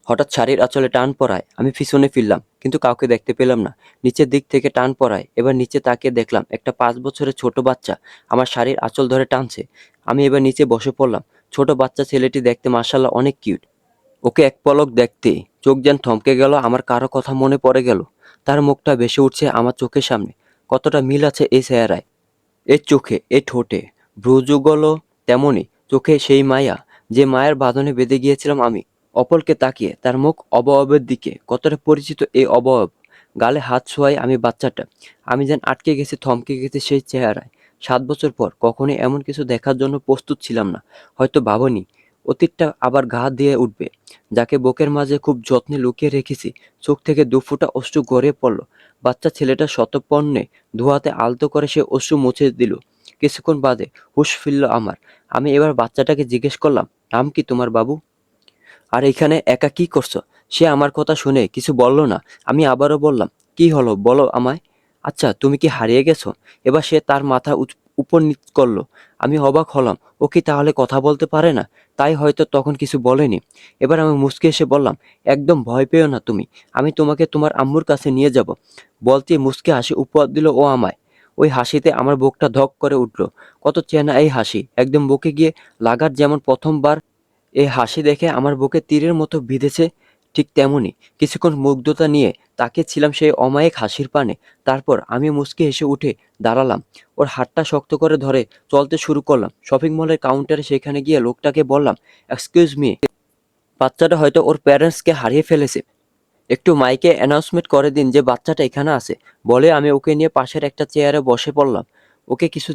হঠাৎ শাড়ির আঁচলে টান পড়ায় আমি পিছনে ফিরলাম, কিন্তু কাউকে দেখতে পেলাম না। নিচের দিক থেকে টান পড়ায় এবার নিচে তাকিয়ে দেখলাম একটা 5 বছরের ছোট বাচ্চা আমার শাড়ির আঁচল ধরে টানছে। আমি এবার নিচে বসে পড়লাম। ছোট বাচ্চা ছেলেটি দেখতে মাশাআল্লাহ অনেক কিউট। ওকে এক পলক দেখতেই চোখ যেন থমকে গেল, আমার কারো কথা মনে পড়ে গেল। তার মুখটা ভেসে উঠছে আমার চোখের সামনে। কতটা মিল আছে এই চেহারায়, এই চোখে, এই ঠোঁটে। ভ্রুযুগলও তেমনি, চোখে সেই মায়া, যে মায়ের বাঁধনে বেঁধে গিয়েছিলাম আমি। অপলকে তাকিয়ে তার মুখ অবয়বের দিকে, কতটা পরিচিত এই অবয়ব। গালে হাত ছোঁয়াই আমি বাচ্চাটা। আমি যেন আটকে গেছি, থমকে গেছি সেই চেহারায়। 7 বছর পর কখনোই এমন কিছু দেখার জন্য প্রস্তুত ছিলাম না। হয়তো ভাবনি অতীতটা আবার ঘা দিয়ে উঠবে। যাকে বুকের মাঝে খুব যত্নে লুকিয়ে রেখেছি, চোখ থেকে 2 ফোঁটা অশ্রু গড়িয়ে পড়ল। বাচ্চা ছেলেটা শতপর্ণে দুহাতে আলতো করে সে অশ্রু মুছে দিল। কিছুক্ষণ বাদে হুঁশ ফিরল আমার। আমি এবার বাচ্চাটাকে জিজ্ঞেস করলাম, নাম কি তোমার বাবু? আর এখানে একা কি করছো? সে আমার কথা শুনে কিছু বলল না। আমি আবারও বললাম, কি হলো বলো আমায়। আচ্ছা, তুমি কি হারিয়ে গেছো? এবার সে তার মাথা উপর নিচ করলো। আমি অবাক হলাম, ও কি তাহলে কথা বলতে পারে না? তাই হয়তো তখন কিছু বলেনি। এবার আমি মুচকে এসে বললাম, একদম ভয় পেও না তুমি। আমি তোমাকে তোমার আম্মুর কাছে নিয়ে যাব। বলতে মুচকে হাসি উপহার দিল ও আমায়। ওই হাসিতে আমার বুকটা ধক করে উঠল। কত চেনা এই হাসি, একদম বুকে গিয়ে লাগার যেমন প্রথমবার। এই হাসি দেখে আমার বুকে তীরের মতো বিঁধেছে। ঠিক তেমনি কিছুক্ষণ মুগ্ধতা নিয়ে তাকিয়েছিলাম সেই অমায়িক হাসির পানে। তারপর আমি মুচকি হেসে উঠে দাঁড়ালাম। ওর হাতটা শক্ত করে ধরে চলতে শুরু করলাম শপিং মলের কাউন্টারে। সেখানে গিয়ে লোকটাকে বললাম, এক্সকিউজ মি। বাচ্চাটা হয়তো ওর প্যারেন্টসকে হারিয়ে ফেলেছে। একটু মাইকে অ্যানাউন্সমেন্ট করে দিন যে বাচ্চাটা এখানে আছে। বলে আমি ওকে নিয়ে পাশের একটা চেয়ারে বসে পড়লাম। ওকে কিছু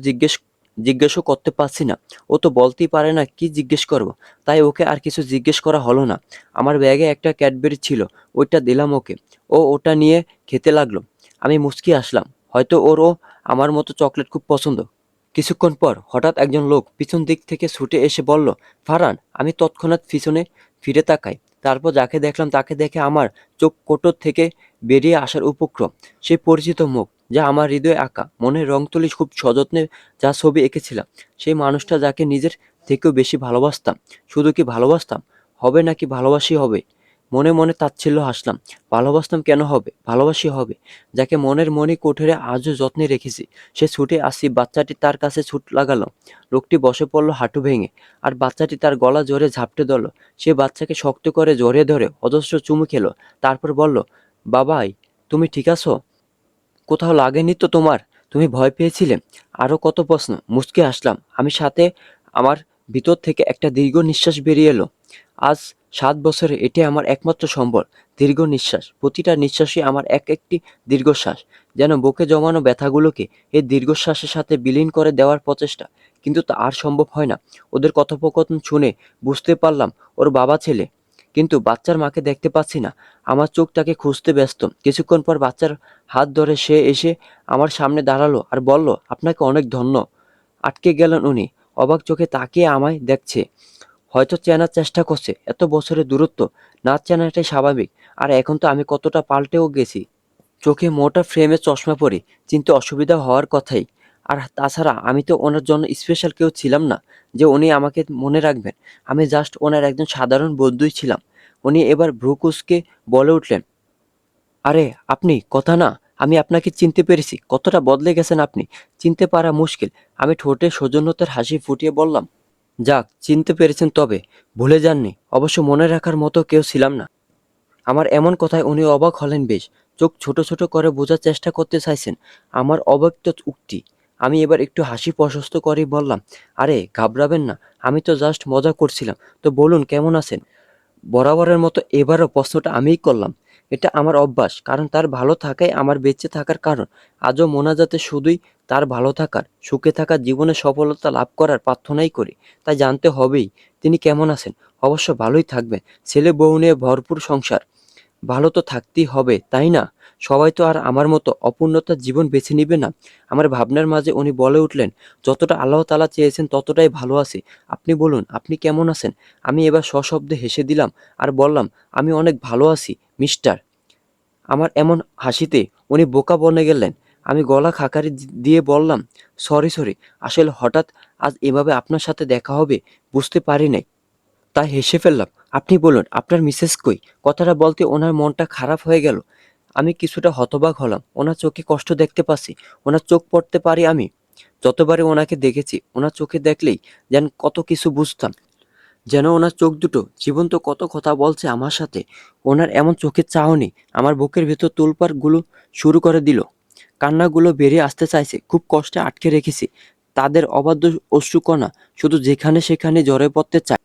জিজ্ঞেসও করতে পারছি না। ও তো বলতেই পারে না, কি জিজ্ঞেস করব। তাই ওকে আর কিছু জিজ্ঞেস করা হলো না। আমার ব্যাগে একটা ক্যাডবেরি ছিল, ওইটা দিলাম ওকে। ও ওটা নিয়ে খেতে লাগলো। আমি মুচকি আসলাম, হয়তো ওরও আমার মতো চকলেট খুব পছন্দ। কিছুক্ষণ পর হঠাৎ একজন লোক পিছন দিক থেকে ছুটে এসে বলল, ফারহান। আমি তৎক্ষণাৎ পিছনে ফিরে তাকাই। তারপর যাকে দেখলাম তাকে দেখে আমার চোখ কোটর থেকে বেরিয়ে আসার উপক্রম। সেই পরিচিত মুখ, যা আমার হৃদয়ে আঁকা, মনের রং তুলি খুব সযত্নে যা ছবি এঁকেছিলাম। সেই মানুষটা যাকে নিজের থেকেও বেশি ভালোবাসতাম। শুধু কি ভালোবাসতাম হবে, নাকি ভালোবাসি হবে? মনে মনে তাচ্ছিল্য হাসলাম। ভালোবাসতাম কেন হবে, ভালোবাসি হবে। যাকে মনের মনি কোঠরে আজও যত্নে রেখেছি। সে ছুটে আসি, বাচ্চাটি তার কাছে ছুট লাগালো। লোকটি বসে পড়ল হাঁটু ভেঙে, আর বাচ্চাটি তার গলা জোরে ঝাপটে ধরল। সে বাচ্চাকে শক্ত করে জড়িয়ে ধরে অজস্র চুমু খেলো। তারপর বলল, বাবাই, তুমি ঠিক আছো? কোথাও লাগেনি তো তোমার? তুমি ভয় পেয়েছিলে? আরো কত প্রশ্ন। মুচকে আসলাম আমি, সাথে আমার ভিতর থেকে একটা দীর্ঘ নিঃশ্বাস বেরিয়ে এলো। আজ 7 বছরে এটাই আমার একমাত্র সম্বল। দীর্ঘ নিঃশ্বাস। প্রতিটা নিঃশ্বাসই আমার এক একটি দীর্ঘশ্বাস। যেন বুকে জমানো ব্যথাগুলোকে এই দীর্ঘশ্বাসের সাথে বিলীন করে দেওয়ার প্রচেষ্টা। কিন্তু তা আর সম্ভব হয় না। ওদের কথোপকথন শুনে বুঝতে পারলাম ওর বাবা ছেলে, কিন্তু বাচ্চার মাকে দেখতে পাচ্ছি না। আমার চোখ তাকে খুঁজতে ব্যস্ত। কিছুক্ষণ পর বাচ্চার হাত ধরে সে এসে আমার সামনে দাঁড়ালো আর বলল, আপনাকে অনেক ধন্য। আটকে গেলেন উনি। অবাক চোখে তাকিয়ে আমায় দেখছে। হয়তো চেনার চেষ্টা করছে। এত বছরের দূরত্ব, না চেনাটাই স্বাভাবিক। আর এখন তো আমি কতটা পাল্টেও গেছি। চোখে মোটা ফ্রেমে চশমা পরি, চিনতে অসুবিধা হওয়ার কথাই। আর তাছাড়া আমি তো ওনার জন্য স্পেশাল কেউ ছিলাম না, যে উনি আমাকে মনে রাখবেন। আমি জাস্ট ওনার একজন সাধারণ বন্ধুই ছিলাম। উনি এবার ভ্রু কুঁচকে বলে উঠলেন, আরে আপনি কথা না, আমি আপনাকে চিনতে পেরেছি। কতটা বদলে গেছেন আপনি। চিনতে পারা মুশকিল। আমি ঠোঁটে সৌজন্যতার হাসি ফুটিয়ে বললাম, যাক, চিনতে পেরেছেন তবে। ভুলে যাননি। অবশ্য মনে রাখার মতো কেউ ছিলাম না। আমার এমন কথায় উনি অবাক হলেন বেশ। চোখ ছোট ছোট করে বোঝার চেষ্টা করতে চাইছেন আমার অব্যক্ত উক্তি। আমি এবার একটু হাসি প্রশস্ত করেই বললাম, আরে ঘাবড়াবেন না, আমি তো জাস্ট মজা করছিলাম। তো বলুন, কেমন আছেন? বরাবরের মতো এবারও প্রশ্নটা আমিই করলাম। এটা আমার অভ্যাস, কারণ তার ভালো থাকাই আমার বেঁচে থাকার কারণ। আজও মোনাজাতে শুধুই তার ভালো থাকার, সুখে থাকার, জীবনে সফলতা লাভ করার প্রার্থনাই করি। তাই জানতে হবেই তিনি কেমন আছেন। অবশ্য ভালোই থাকবেন। ছেলে বউ নিয়ে ভরপুর সংসার। ভালো তো থাকতেই হবে, তাই না? সবাই তো আর আমার মতো অপূর্ণতার জীবন বেছে নিবে না। আমার ভাবনার মাঝে উনি বলে উঠলেন, যতটা আল্লাহ তাআলা চেয়েছেন ততটাই ভালো আছি। আপনি বলুন, আপনি কেমন আছেন? আমি এবার সশব্দে হেসে দিলাম আর বললাম, আমি অনেক ভালো আছি মিস্টার। আমার এমন হাসিতে উনি বোকা বনে গেলেন। আমি গলা খাকারি দিয়ে বললাম, সরি, আসলে হঠাৎ আজ এভাবে আপনার সাথে দেখা হবে বুঝতে পারি নাই, তাই হেসে ফেললাম। আপনি বলুন আপনার মিসেস কই? কথাটা বলতে ওনার মনটা খারাপ হয়ে গেল। আমি কিছুটা হতবাক হলাম। ওনার চোখে কষ্ট দেখতে পাচ্ছি। ওনার চোখ পড়তে পারি আমি। যতবারই ওনাকে দেখেছি, ওনার চোখে দেখলেই যেন কত কিছু বুঝতাম। যেন ওনার চোখ দুটো জীবন্ত কত কথা বলছে আমার সাথে। ওনার এমন চোখের চাহনি আমার বুকের ভেতর তোলপাড় গুলো শুরু করে দিল। কান্নাগুলো বেরিয়ে আসতে চাইছে, খুব কষ্টে আটকে রেখেছি। তাদের অবাধ্য অশ্রুকণা শুধু যেখানে সেখানে ঝরে পড়তে চায়।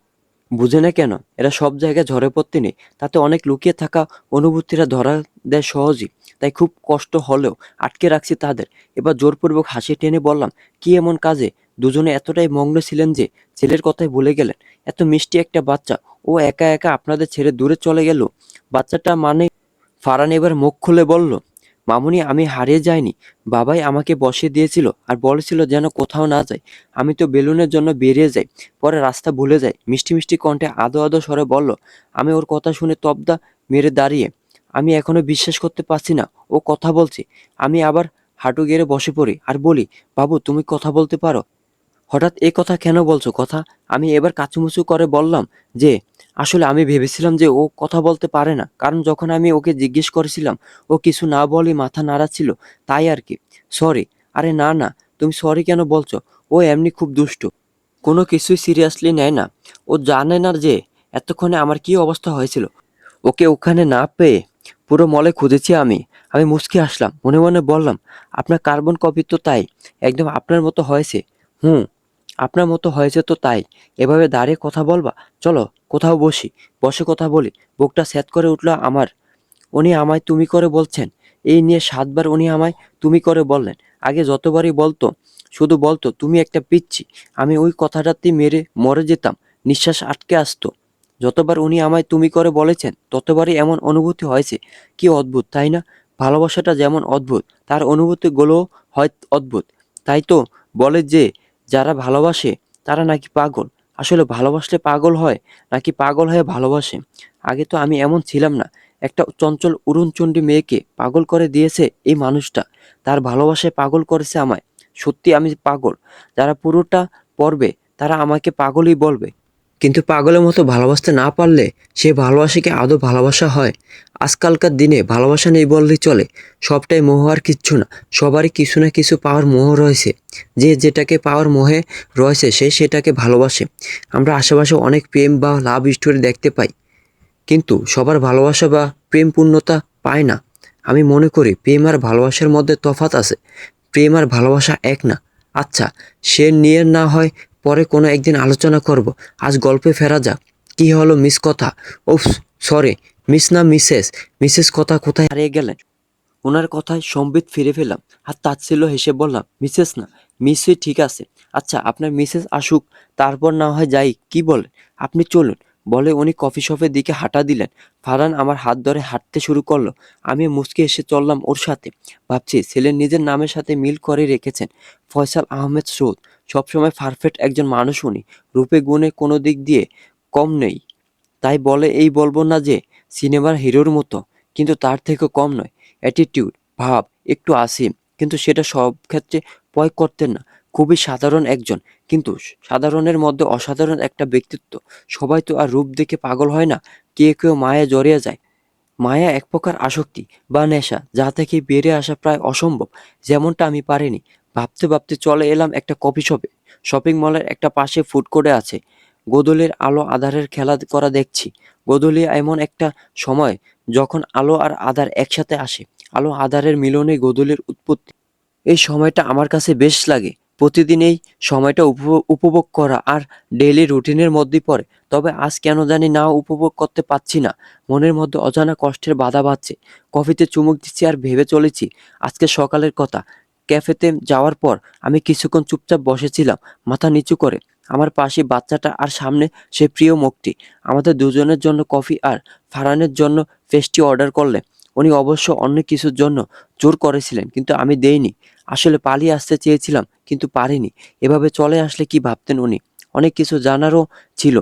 বুঝে না কেন এরা সব জায়গায় ঝরে পড়তে নেই, তাতে অনেক লুকিয়ে থাকা অনুভূতিরা ধরা দেয় সহজেই। তাই খুব কষ্ট হলেও আটকে রাখছি তাদের। এবার জোরপূর্বক হাসি টেনে বললাম, কি এমন কাজে দুজনে এতটাই মগ্ন ছিলেন যে ছেলের কথাই ভুলে গেলেন? এত মিষ্টি একটা বাচ্চা, ও একা একা আপনাদের ছেড়ে দূরে চলে গেল। বাচ্চাটা মানে? ফারহান এবার মুখ খুলে বলল, মামুনি আমি হারিয়ে যাইনি। বাবাই আমাকে বসিয়ে দিয়েছিল আর বলেছিল যেন কোথাও না যাই। আমি তো বেলুনের জন্য বেরিয়ে যাই, পরে রাস্তা ভুলে যাই। মিষ্টি মিষ্টি কণ্ঠে আদো আদো স্বরে বলল। আমি ওর কথা শুনে তবদা মেরে দাঁড়িয়ে। আমি এখনো বিশ্বাস করতে পারছি না ও কথা বলছে। আমি আবার হাঁটু গেড়ে বসে পড়ি আর বলি, বাবু তুমি কথা বলতে পারো? হঠাৎ এ কথা কেন বলছো কথা? আমি এবার কাচুমুচু করে বললাম যে আসলে আমি ভেবেছিলাম যে ও কথা বলতে পারে না, কারণ যখন আমি ওকে জিজ্ঞেস করেছিলাম ও কিছু না বলে মাথা নাড়াচ্ছিল, তাই আর কি। সরি। আরে না না, তুমি সরি কেন বলছো? ও এমনি খুব দুষ্টু, কোনো কিছুই সিরিয়াসলি নেয় না। ও জানে না যে এতক্ষণে আমার কি অবস্থা হয়েছিল। ওকে ওখানে না পেয়ে পুরো মলে খুঁজেছি আমি। আমি মুচকি আসলাম, মনে মনে বললাম, আপনার কার্বন কপি তো তাই, একদম আপনার মতো হয়েছে। হুম, আপনার মতো হয়েছে তো তাই। এভাবে দাঁড়িয়ে কথা বলবা? চলো কোথাও বসি, বসে কথা বলি। বুকটা স্যাঁত করে উঠল আমার। উনি আমায় তুমি করে বলছেন। এই নিয়ে ৭ বার উনি আমায় তুমি করে বললেন। আগে যতবারই বলতো শুধু বলতো তুমি একটা পিচ্চি। আমি ওই কথাটাতেই মেরে মরে যেতাম, নিঃশ্বাস আটকে আসতো। যতবার উনি আমায় তুমি করে বলেছেন ততবারই এমন অনুভূতি হয়েছে। কি অদ্ভুত তাই না? ভালোবাসাটা যেমন অদ্ভুত, তার অনুভূতিগুলোও হয় অদ্ভুত। তাই তো বলে যে যারা ভালোবাসে তারা নাকি পাগল। আসলে ভালোবাসলে পাগল হয় নাকি পাগল হয়ে ভালোবাসে? আগে তো আমি এমন ছিলাম না। একটা চঞ্চল উড়নচণ্ডী মেয়েকে পাগল করে দিয়েছে এই মানুষটা। তার ভালোবাসায় পাগল করেছে আমায়। সত্যি আমি পাগল। যারা পুরোটা পড়বে তারা আমাকে পাগলই বলবে। কিন্তু পাগলের মতো ভালোবাসতে না পারলে সে ভালোবাসা কি আদৌ ভালোবাসা হয়? আজকালকার দিনে ভালোবাসা নেই বললেই চলে। সবটাই মোহ আর কিচ্ছু না। সবারই কিছু না কিছু পাওয়ার মোহ রয়েছে। যে যেটাকে পাওয়ার মোহে রয়েছে সে সেটাকে ভালোবাসে। আমরা আশেপাশে অনেক প্রেম বা লাভ স্টোরি দেখতে পাই, কিন্তু সবার ভালোবাসা বা প্রেম পূর্ণতা পায় না। আমি মনে করি প্রেম আর ভালোবাসার মধ্যে তফাৎ আছে। প্রেম আর ভালোবাসা এক না। আচ্ছা, সে নিয়ে না হয় পরে কোনো একদিন আলোচনা করব। আজ গল্পে ফেরা যাক। কি হলো মিস কথা? ওফ, সরি, মিস না মিসেস। মিসেস কথা কোথায় হারিয়ে গেলেন? ওনার কথায় সম্বিত ফিরে পেলাম আর তাচ্ছিল্য হেসে বললাম, মিসেস না, মিসই ঠিক আছে। আচ্ছা আপনার মিসেস আসুক, তারপর না হয় যাই, কি বলেন? আপনি চলুন। বলে উনি কফি শপের দিকে হাঁটা দিলেন। ফারহান আমার হাত ধরে হাঁটতে শুরু করলো। আমি মুচকি এসে চললাম ওর সাথে। ভাবছি ছেলের নিজের নামের সাথে মিল করে রেখেছেন। ফয়সাল আহমেদ সৌদ। সবসময় পারফেক্ট একজন মানুষ উনি। রূপে গুণে কোনো দিক দিয়ে কম নেই। তাই বলে এই বলবো না যে সিনেমার হিরোর মতো, কিন্তু তার থেকেও কম নয়। অ্যাটিটিউড, ভাব একটু আছে, কিন্তু সেটা সব ক্ষেত্রে প্রয়োগ করতেন না। খুবই সাধারণ একজন, কিন্তু সাধারণের মধ্যে অসাধারণ একটা ব্যক্তিত্ব। সবাই তো আর রূপ দেখে পাগল হয় না, কেউ মায়ায় জড়িয়ে যায়। মায়া এক প্রকার আসক্তি বা নেশা, যা থেকে বেরিয়ে আসা প্রায় অসম্ভব। যেমনটা আমি পারিনি। ভাবতে ভাবতে চলে এলাম একটা কফি শপে। শপিং মলের একটা পাশে ফুড কোর্টে আছে। গোধূলির আলো আঁধারের খেলা করা দেখছি। গোধূলি এমন একটা সময় যখন আলো আর আঁধার একসাথে আসে। আলো আঁধারের মিলনে গোধূলির উৎপত্তি। এই সময়টা আমার কাছে বেশ লাগে। প্রতিদিন এই সময়টা উপভোগ করা আর ডেইলি রুটিনের মধ্যেই পড়ে। তবে আজ কেন জানি না উপভোগ করতে পারছি না। মনের মধ্যে অজানা কষ্টের বাধা বাঁধছে। কফিতে চুমুক দিচ্ছি আর ভেবে চলেছি আজকে সকালের কথা। ক্যাফেতে যাওয়ার পর আমি কিছুক্ষণ চুপচাপ বসেছিলাম, মাথা নিচু করে। আমার পাশে বাচ্চাটা আর সামনে সে প্রিয় মুখটি। আমাদের দুজনের জন্য কফি আর ফারহানের জন্য পেস্ট্রি অর্ডার করলে। উনি অবশ্য অন্য কিছুর জন্য জোর করেছিলেন, কিন্তু আমি দেইনি। আসলে পালিয়ে আসতে চেয়েছিলাম, কিন্তু পারিনি। এভাবে চলে আসলে কি ভাবতেন উনি? অনেক কিছু জানারও ছিল।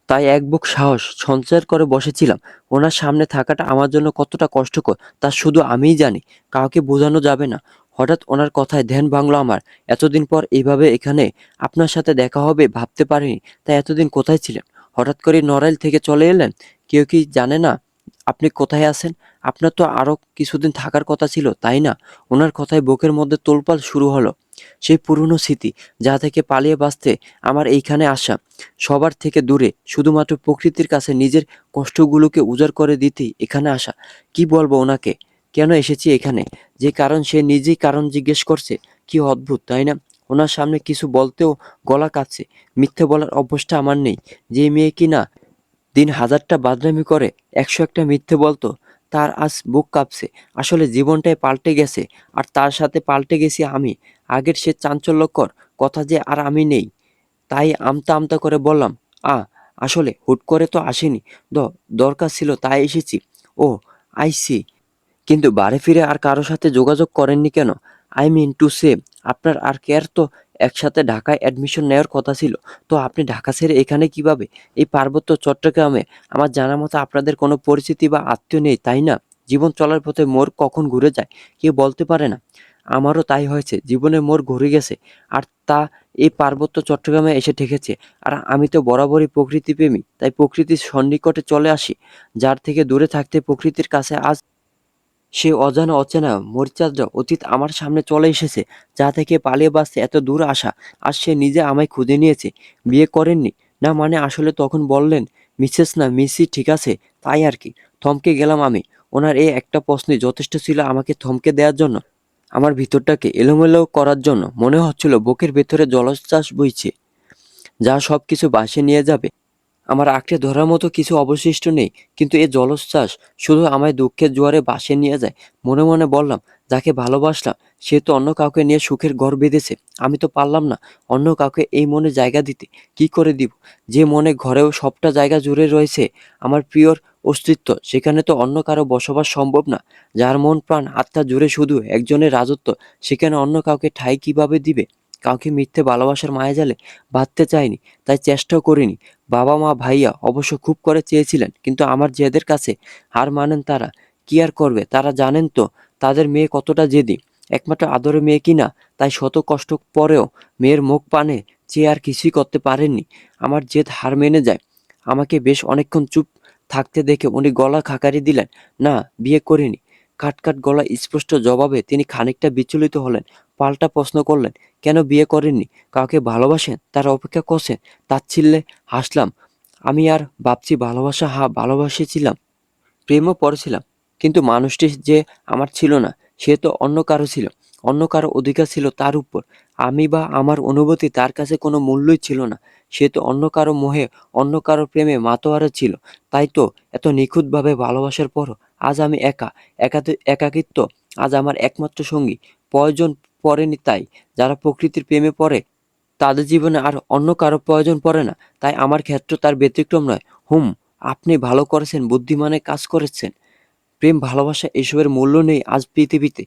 তাই এক বুক সাহস সঞ্চার করে বসেছিলাম। ওনার সামনে থাকাটা আমার জন্য কতটা কষ্টকর তা শুধু আমিই জানি। কাউকে বোঝানো যাবে না। হঠাৎ ওনার কথায় ধ্যান ভাঙলো আমার। এতদিন পর এইভাবে এখানে আপনার সাথে দেখা হবে ভাবতে পারিনি। তাই এতদিন কোথায় ছিলেন? হঠাৎ করে নড়াইল থেকে চলে এলেন? কেউ কি জানে না আপনি কোথায় আছেন? আপনার তো আরো কিছুদিন থাকার কথা ছিল, তাই না? ওনার কথায় বুকের মধ্যে তোলপাড় শুরু হলো। সেই পুরনো স্মৃতি, যা থেকে পালিয়ে বাঁচতে আমার এইখানে আসা, সবার থেকে দূরে শুধুমাত্র প্রকৃতির কাছে নিজের কষ্টগুলোকে উজাড় করে দিতেই এখানে আসা। কি বলবো ওনাকে? কেন এসেছি এখানে? যে কারণ সে নিজেই কারণ জিজ্ঞেস করছে। কি অদ্ভুত, তাই না? ওনার সামনে কিছু বলতেও গলা কাঁপছে। মিথ্যে বলার অভ্যাসটা আমার নেই। যে মেয়ে কিনা দিন হাজারটা বাদরামি করে ১০১টা মিথ্যে বলতো, তার আজ বুক কাঁপছে। আসলে জীবনটাই পাল্টে গেছে, আর তার সাথে পাল্টে গেছি আমি। আগের সে চাঞ্চল্যকর কথা যে আর আমি নেই। তাই আমতা আমতা করে বললাম, আ আসলে হুট করে তো আসিনি। দ দরকার ছিল তাই এসেছি। ও, আই সি। কিন্তু বাড়ি ফিরে আর কারো সাথে যোগাযোগ করেননি কেন? আই মিন টু সে, আপনার আর কেয়ার তো একসাথে ঢাকায় অ্যাডমিশন নেওয়ার কথা ছিল। তো আপনি ঢাকা ছেড়ে এখানে কিভাবে? এই পার্বত্য চট্টগ্রামে আমার জানা মতো আপনাদের কোনো পরিচিতি বা আত্মীয় নেই, তাই না? জীবন চলার পথে মোড় কখন ঘুরে যায় কেউ বলতে পারে না। আমারও তাই হয়েছে, জীবনের মোড় ঘুরে গেছে। আর তা এই পার্বত্য চট্টগ্রামে এসে ঠেকেছে। আর আমি তো বরাবরই প্রকৃতিপ্রেমী, তাই প্রকৃতির সন্নিকটে চলে আসি। যার থেকে দূরে থাকতে প্রকৃতির কাছে আজ সে অজানা অচেনা মরিচা অতীত আমার সামনে চলে এসেছে, যা থেকে পালিয়ে বাঁচতে এত দূর আসা। আর সে নিজে আমায় খুঁজে নিয়েছে। বিয়ে করেননি? না মানে আসলে তখন বললেন মিসেস না মিসি, ঠিক আছে, তাই আর কি। থমকে গেলাম আমি। ওনার এই একটা প্রশ্নই যথেষ্ট ছিল আমাকে থমকে দেওয়ার জন্য, আমার ভিতরটাকে এলোমেলো করার জন্য। মনে হচ্ছিল বুকের ভেতরে জলোচ্ছ্বাস বইছে, যা সবকিছু ভাসিয়ে নিয়ে যাবে। আমার আঁকড়ে ধরার মতো কিছু অবশিষ্ট নেই, কিন্তু এ জলোচ্ছ্বাস শুধু আমায় দুঃখের জোয়ারে ভাসিয়ে নিয়ে যায়। মনে মনে বললাম, যাকে ভালোবাসলাম সে তো অন্য কাউকে নিয়ে সুখের ঘর বেঁধেছে। আমি তো পারলাম না অন্য কাউকে এই মনে জায়গা দিতে। কি করে দিব? যে মনে ঘরেও সবটা জায়গা জুড়ে রয়েছে আমার প্রিয়র অস্তিত্ব, সেখানে তো অন্য কারো বসবাস সম্ভব না। যার মন প্রাণ আত্মা জুড়ে শুধু একজনের রাজত্ব, সেখানে অন্য কাউকে ঠাঁই কিভাবে দিবে? কাউকে মিথ্যে ভালোবাসার মায়াজালে বাঁধতে চাইনি, তাই চেষ্টাও করিনি। বাবা মা ভাইয়া অবশ্য খুব করে চেয়েছিলেন, কিন্তু আমার জেদের কাছে হার মানেন তারা। কি আর করবে, তারা জানেন তো তাদের মেয়ে কতটা জেদি। একমাত্র আদরের মেয়ে কিনা, তাই শত কষ্ট পরেও মেয়ের মুখ পানে চেয়ে আর কিছুই করতে পারেননি। আমার জেদ হার মেনে যায়। আমাকে বেশ অনেকক্ষণ চুপ থাকতে দেখে উনি গলা খাকারি দিলেন, না, বিয়ে করিনি। কাট কাট গলা স্পষ্ট জবাবে তিনি খানিকটা বিচলিত হলেন। পাল্টা প্রশ্ন করলেন, কেন বিয়ে করেননি? কাউকে ভালোবাসেন, তার অপেক্ষা করছেন? তাচ্ছিল্যে হাসলাম। আমি আর ভাবছি ভালোবাসা, হ্যাঁ ভালোবাসেছিলাম, প্রেমও পড়েছিলাম। কিন্তু মানুষটি যে আমার ছিল না, সে তো অন্য কারো ছিল। অন্য কারো অধিকার ছিল তার উপর। আমি বা আমার অনুভূতি তার কাছে কোনো মূল্যই ছিল না। সে তো অন্য কারো মোহে, অন্য কারো প্রেমে মাতোয়ারা ছিল। তাই তো এত নিখুঁতভাবে ভালোবাসার পরও আজ আমি একা। একাকিত্ব আজ আমার একমাত্র সঙ্গী। প্রয়োজন পড়েনি তাই। যারা প্রকৃতির প্রেমে পড়ে তাদের জীবনে আর অন্য কারো প্রয়োজন পড়ে না। তাই আমার ক্ষেত্র তার ব্যতিক্রম নয়। হুম, আপনি ভালো করেছেন, বুদ্ধিমানের কাজ করেছেন। প্রেম, ভালোবাসা এসবের মূল্য নেই আজ পৃথিবীতে।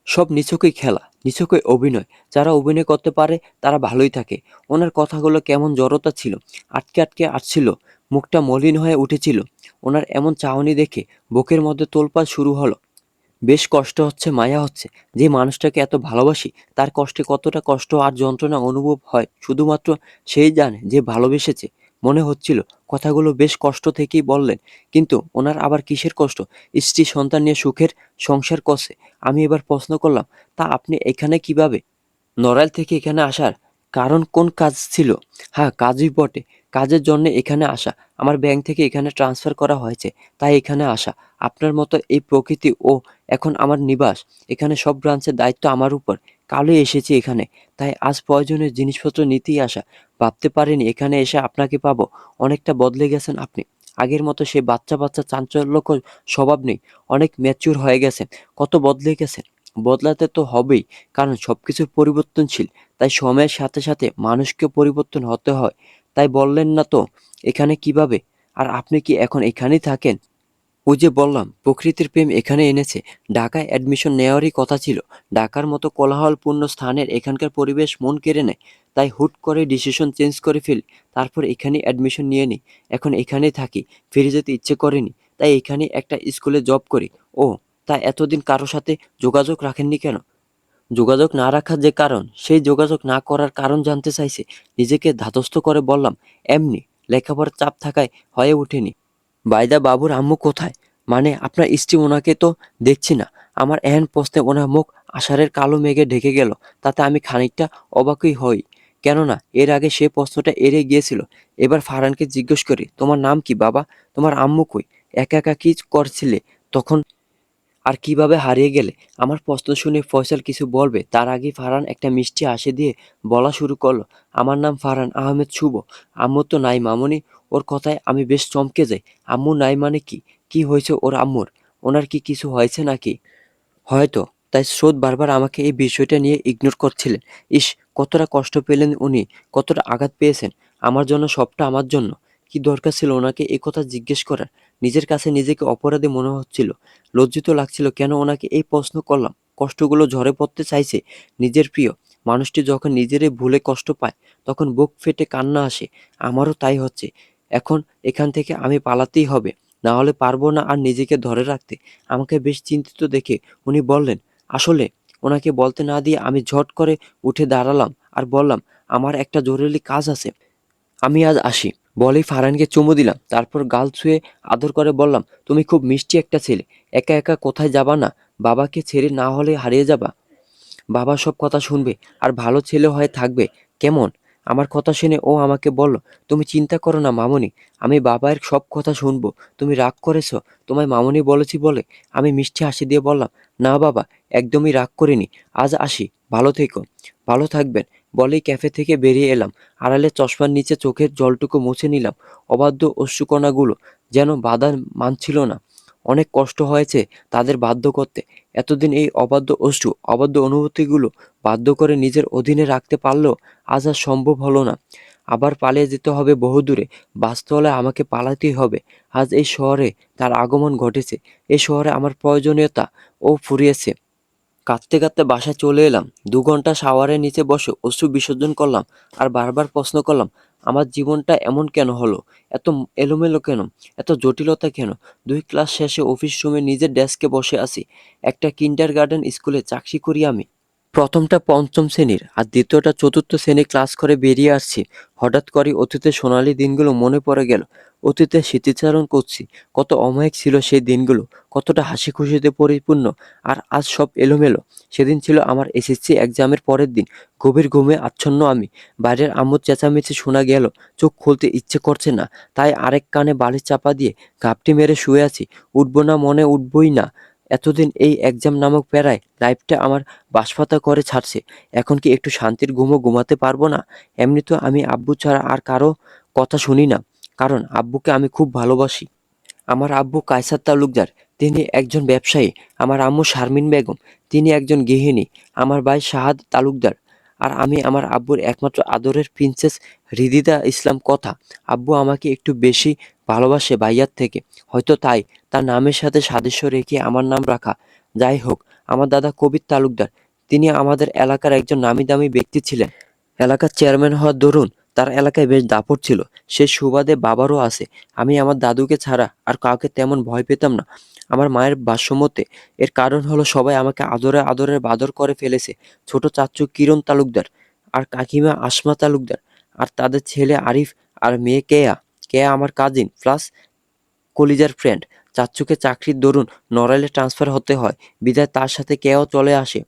সব নিছকই খেলা, নিছকই অভিনয়। যারা অভিনয় করতে পারে তারা ভালোই থাকে। ওনার কথাগুলো কেমন জড়তা ছিল, আটকে আটকে আসছিল, মুখটা মলিন হয়ে উঠেছিল। ওনার এমন চাহনি দেখে বুকের মধ্যে তোলপাড় শুরু হলো। বেশ কষ্ট হচ্ছে, মায়া হচ্ছে। যে মানুষটাকে এত ভালোবাসি তার কষ্টে কতটা কষ্ট আর যন্ত্রণা অনুভব হয় শুধুমাত্র সেই জানে যে ভালোবেসেছে। মনে হচ্ছিল কথাগুলো বেশ কষ্ট থেকেই বললেন, কিন্তু ওনার আবার কিসের কষ্ট? স্ত্রী সন্তান নিয়ে সুখের সংসার করছে। আমি এবার প্রশ্ন করলাম, তা আপনি এখানে কিভাবে? নড়াইল থেকে এখানে আসার কারণ কোন কাজ ছিল? হ্যাঁ, কাজই বটে। কাজের জন্যে এখানে আসা। আমার ব্যাংক থেকে এখানে ট্রান্সফার করা হয়েছে, তাই এখানে আসা। আপনার মতো এই প্রকৃতি ও এখন আমার নিবাস। এখানে সব ব্রাঞ্চের দায়িত্ব আমার উপর। কালই এসেছি এখানে, তাই আজ প্রয়োজনীয় জিনিসপত্র নিতেই আসা। ভাবতে পারিনি এখানে এসে আপনাকে পাবো। অনেকটা বদলে গেছেন আপনি। আগের মতো সে বাচ্চা বাচ্চা চাঞ্চল্যকর স্বভাব নেই। অনেক ম্যাচিউর হয়ে গেছেন। কত বদলে গেছেন। বদলাতে তো হবেই, কারণ সবকিছু পরিবর্তনশীল। তাই সময়ের সাথে সাথে মানুষকেও পরিবর্তন হতে হয়। তাই বললেন না তো এখানে কিভাবে? আর আপনি কি এখন এখানেই থাকেন? ওই যে বললাম প্রকৃতির প্রেম এখানে এনেছে। ঢাকায় অ্যাডমিশন নেওয়ারই কথা ছিল। ঢাকার মতো কোলাহলপূর্ণ স্থানের এখানকার পরিবেশ মন কেড়ে নেয়। তাই হুট করে ডিসিশন চেঞ্জ করে ফেলি। তারপর এখানেই অ্যাডমিশন নিয়ে নিই। এখন এখানেই থাকি। ফিরে যেতে ইচ্ছে করেনি। তাই এখানেই একটা স্কুলে জব করি। ও, তা এতদিন কারো সাথে যোগাযোগ রাখেননি কেন? যোগাযোগ না রাখার যে কারণ, সেই যোগাযোগ না করার কারণ জানতে চাইছে। নিজেকে ধাতস্থ করে বললাম, এমনি। লেখাপড়ার চাপ থাকায় হয়ে ওঠেনি। বাইদা বাবুর আম্মু কোথায়? মানে আপনার স্ত্রী, ওনাকে তো দেখছি না। আমার এহেন প্রশ্নে ওনার মুখ আষাঢ়ের কালো মেঘে ঢেকে গেল। তাতে আমি খানিকটা অবাকই হই, কেননা এর আগে সে প্রশ্নটা এড়িয়ে গিয়েছিল। এবার ফারহানকে জিজ্ঞেস করি, তোমার নাম কি বাবা? তোমার আম্মু কই? একা একা কি করছিলে তখন, আর কিভাবে হারিয়ে গেলে? আমার প্রশ্ন শুনে ফয়সাল কিছু বলবে তার আগেই ফারহান একটা মিষ্টি হাসি দিয়ে বলা শুরু করলো, আমার নাম ফারহান আহমেদ শুভ। আম্মু তো নাই মামুনি। ওর কথায় আমি বেশ চমকে যাই। আম্মু নাই মানে কি? কি হয়েছে ওর আম্মুর? ওনার কি কিছু হয়েছে নাকি? হয়তো তাই স্রোত বারবার আমাকে এই বিষয়টা নিয়ে ইগনোর করছিলেন। ইস, কতটা কষ্ট পেলেন উনি, কতটা আঘাত পেয়েছেন। আমার জন্য, সবটা আমার জন্য। কি দরকার ছিল ওনাকে এই কথা জিজ্ঞেস করার? নিজের কাছে নিজেকে অপরাধী মনে হচ্ছিল, লজ্জিত লাগছিল কেন ওনাকে এই প্রশ্ন করলাম। কষ্টগুলো ঝরে পড়তে চাইছে। নিজের প্রিয় মানুষটি যখন নিজেরই ভুলে কষ্ট পায়, তখন বুক ফেটে কান্না আসে। আমারও তাই হচ্ছে। এখন এখান থেকে আমি পালাতেই হবে, না হলে পারবো না আর নিজেকে ধরে রাখতে। আমাকে বেশ চিন্তিত দেখে উনি বললেন, আসলে? ওনাকে বলতে না দিয়ে আমি ঝট করে উঠে দাঁড়ালাম আর বললাম, আমার একটা জরুরি কাজ আছে, আমি আজ আসি। বলেই ফারহানকে চুমু দিলাম, তারপর গাল ছুঁয়ে আদর করে বললাম, তুমি খুব মিষ্টি একটা ছেলে। একা একা কোথায় যাবা না? বাবাকে ছেড়ে না হলে হারিয়ে যাবা। বাবা সব কথা শুনবে আর ভালো ছেলে হয়ে থাকবে। কেমন? আমার কথা শুনে ও আমাকে বলল, তুমি চিন্তা করো না মামুনি, আমি বাবার সব কথা শুনবো। তুমি রাগ করেছো তোমায় মামুনি বলেছি বলে? আমি মিষ্টি হাসি দিয়ে বললাম, না বাবা, একদমই রাগ করিনি। আজ আসি, ভালো থেকো। ভালো থাকবেন। বলেই ক্যাফে থেকে বেরিয়ে এলাম। আড়ালে চশমার নিচে চোখের জলটুকু মুছে নিলাম। অবাধ্য অশ্রুকণাগুলো যেন বাধা মানছিল না। অনেক কষ্ট হয়েছে তাদের বাধ্য করতে। এতদিন এই অবাধ্য অশ্রু, অবাধ্য অনুভূতিগুলো বাধ্য করে নিজের অধীনে রাখতে পারলেও আজ আর সম্ভব হলো না। আবার পালিয়ে যেতে হবে বহুদূরে। বাঁচতে হলে আমাকে পালাতেই হবে। আজ এই শহরে তার আগমন ঘটেছে। এই শহরে আমার প্রয়োজনীয়তা ও ফুরিয়েছে। কাঁদতে কাঁদতে বাসায় চলে এলাম। 2 ঘন্টা শাওয়ারের নিচে বসে অশ্রু বিসর্জন করলাম আর বারবার প্রশ্ন করলাম, আমার জীবনটা এমন কেন হলো? এত এলোমেলো কেন? এত জটিলতা কেন? 2 ক্লাস শেষে অফিস রুমে নিজের ডেস্কে বসে আছি। একটা কিন্ডারগার্টেন স্কুলে চাকরি করি আমি। প্রথমটা পঞ্চম শ্রেণীর আর দ্বিতীয়টা চতুর্থ শ্রেণী ক্লাস করে বেরিয়ে আসছি। হঠাৎ করে অতীতের সোনালি দিনগুলো মনে পড়ে গেল। অতীতে স্মৃতিচারণ করছি। কত অমায়িক ছিল সেই দিনগুলো, কতটা হাসি খুশিতে পরিপূর্ণ। আর আজ সব এলোমেলো। সেদিন ছিল আমার এসএসসি এক্সামের পরের দিন। গভীর ঘুমে আচ্ছন্ন আমি। বাইরের আম্মুর চেঁচামেচি শোনা গেল। চোখ খুলতে ইচ্ছে করছে না, তাই আরেক কানে বালিশ চাপা দিয়ে ঘাপটি মেরে শুয়ে আছি। উঠবো না, মনে উঠবই না। এতদিন এই এক্সাম নামক প্যারায় লাইফটা আমার বাঁশপাতা করে ছাড়ছে। এখন কি একটু শান্তির ঘুমও ঘুমাতে পারবো না? এমনিতেও আমি আব্বু ছাড়া আর কারো কথা শুনি না, কারণ আব্বুকে আমি খুব ভালোবাসি। আমার আব্বু কায়সার তালুকদার, তিনি একজন ব্যবসায়ী। আমার আম্মু শারমিন বেগম, তিনি একজন গৃহিণী। আমার ভাই শাহাদ তালুকদার। আর আমি আমার আব্বুর একমাত্র আদরের প্রিন্সেস হৃদিতা ইসলাম। কথা, আব্বু আমাকে একটু বেশি ভালোবাসে ভাইয়ার থেকে। হয়তো তাই তার নামের সাথে সাদৃশ্য রেখে আমার নাম রাখা। যাই হোক, আমার দাদা কবির তালুকদার, তিনি আমাদের এলাকার একজন নামি দামি ব্যক্তি ছিলেন। এলাকার চেয়ারম্যান হওয়ার দরুন তার এলাকায় বেশ দাপট ছিল। সে সুবাদে বাবারও আছে। আমি আমার দাদুকে ছাড়া আর কাউকে তেমন ভয় পেতাম না। আমার মায়ের ভাষ্যমতে এর কারণ হলো সবাই আমাকে আদরে আদরে বাদর করে ফেলেছে। ছোট চাচ্চু কিরণ তালুকদার আর কাকিমা আসমা তালুকদার আর তাদের ছেলে আরিফ আর মেয়ে কেয়া। কেয়া আমার কাজিন প্লাস কলিজার ফ্রেন্ড। চাচ্চুকে চাকরির দরুন নড়াইলে ট্রান্সফার হতে হয়, বিধায় তার সাথে কেউ চলে আসে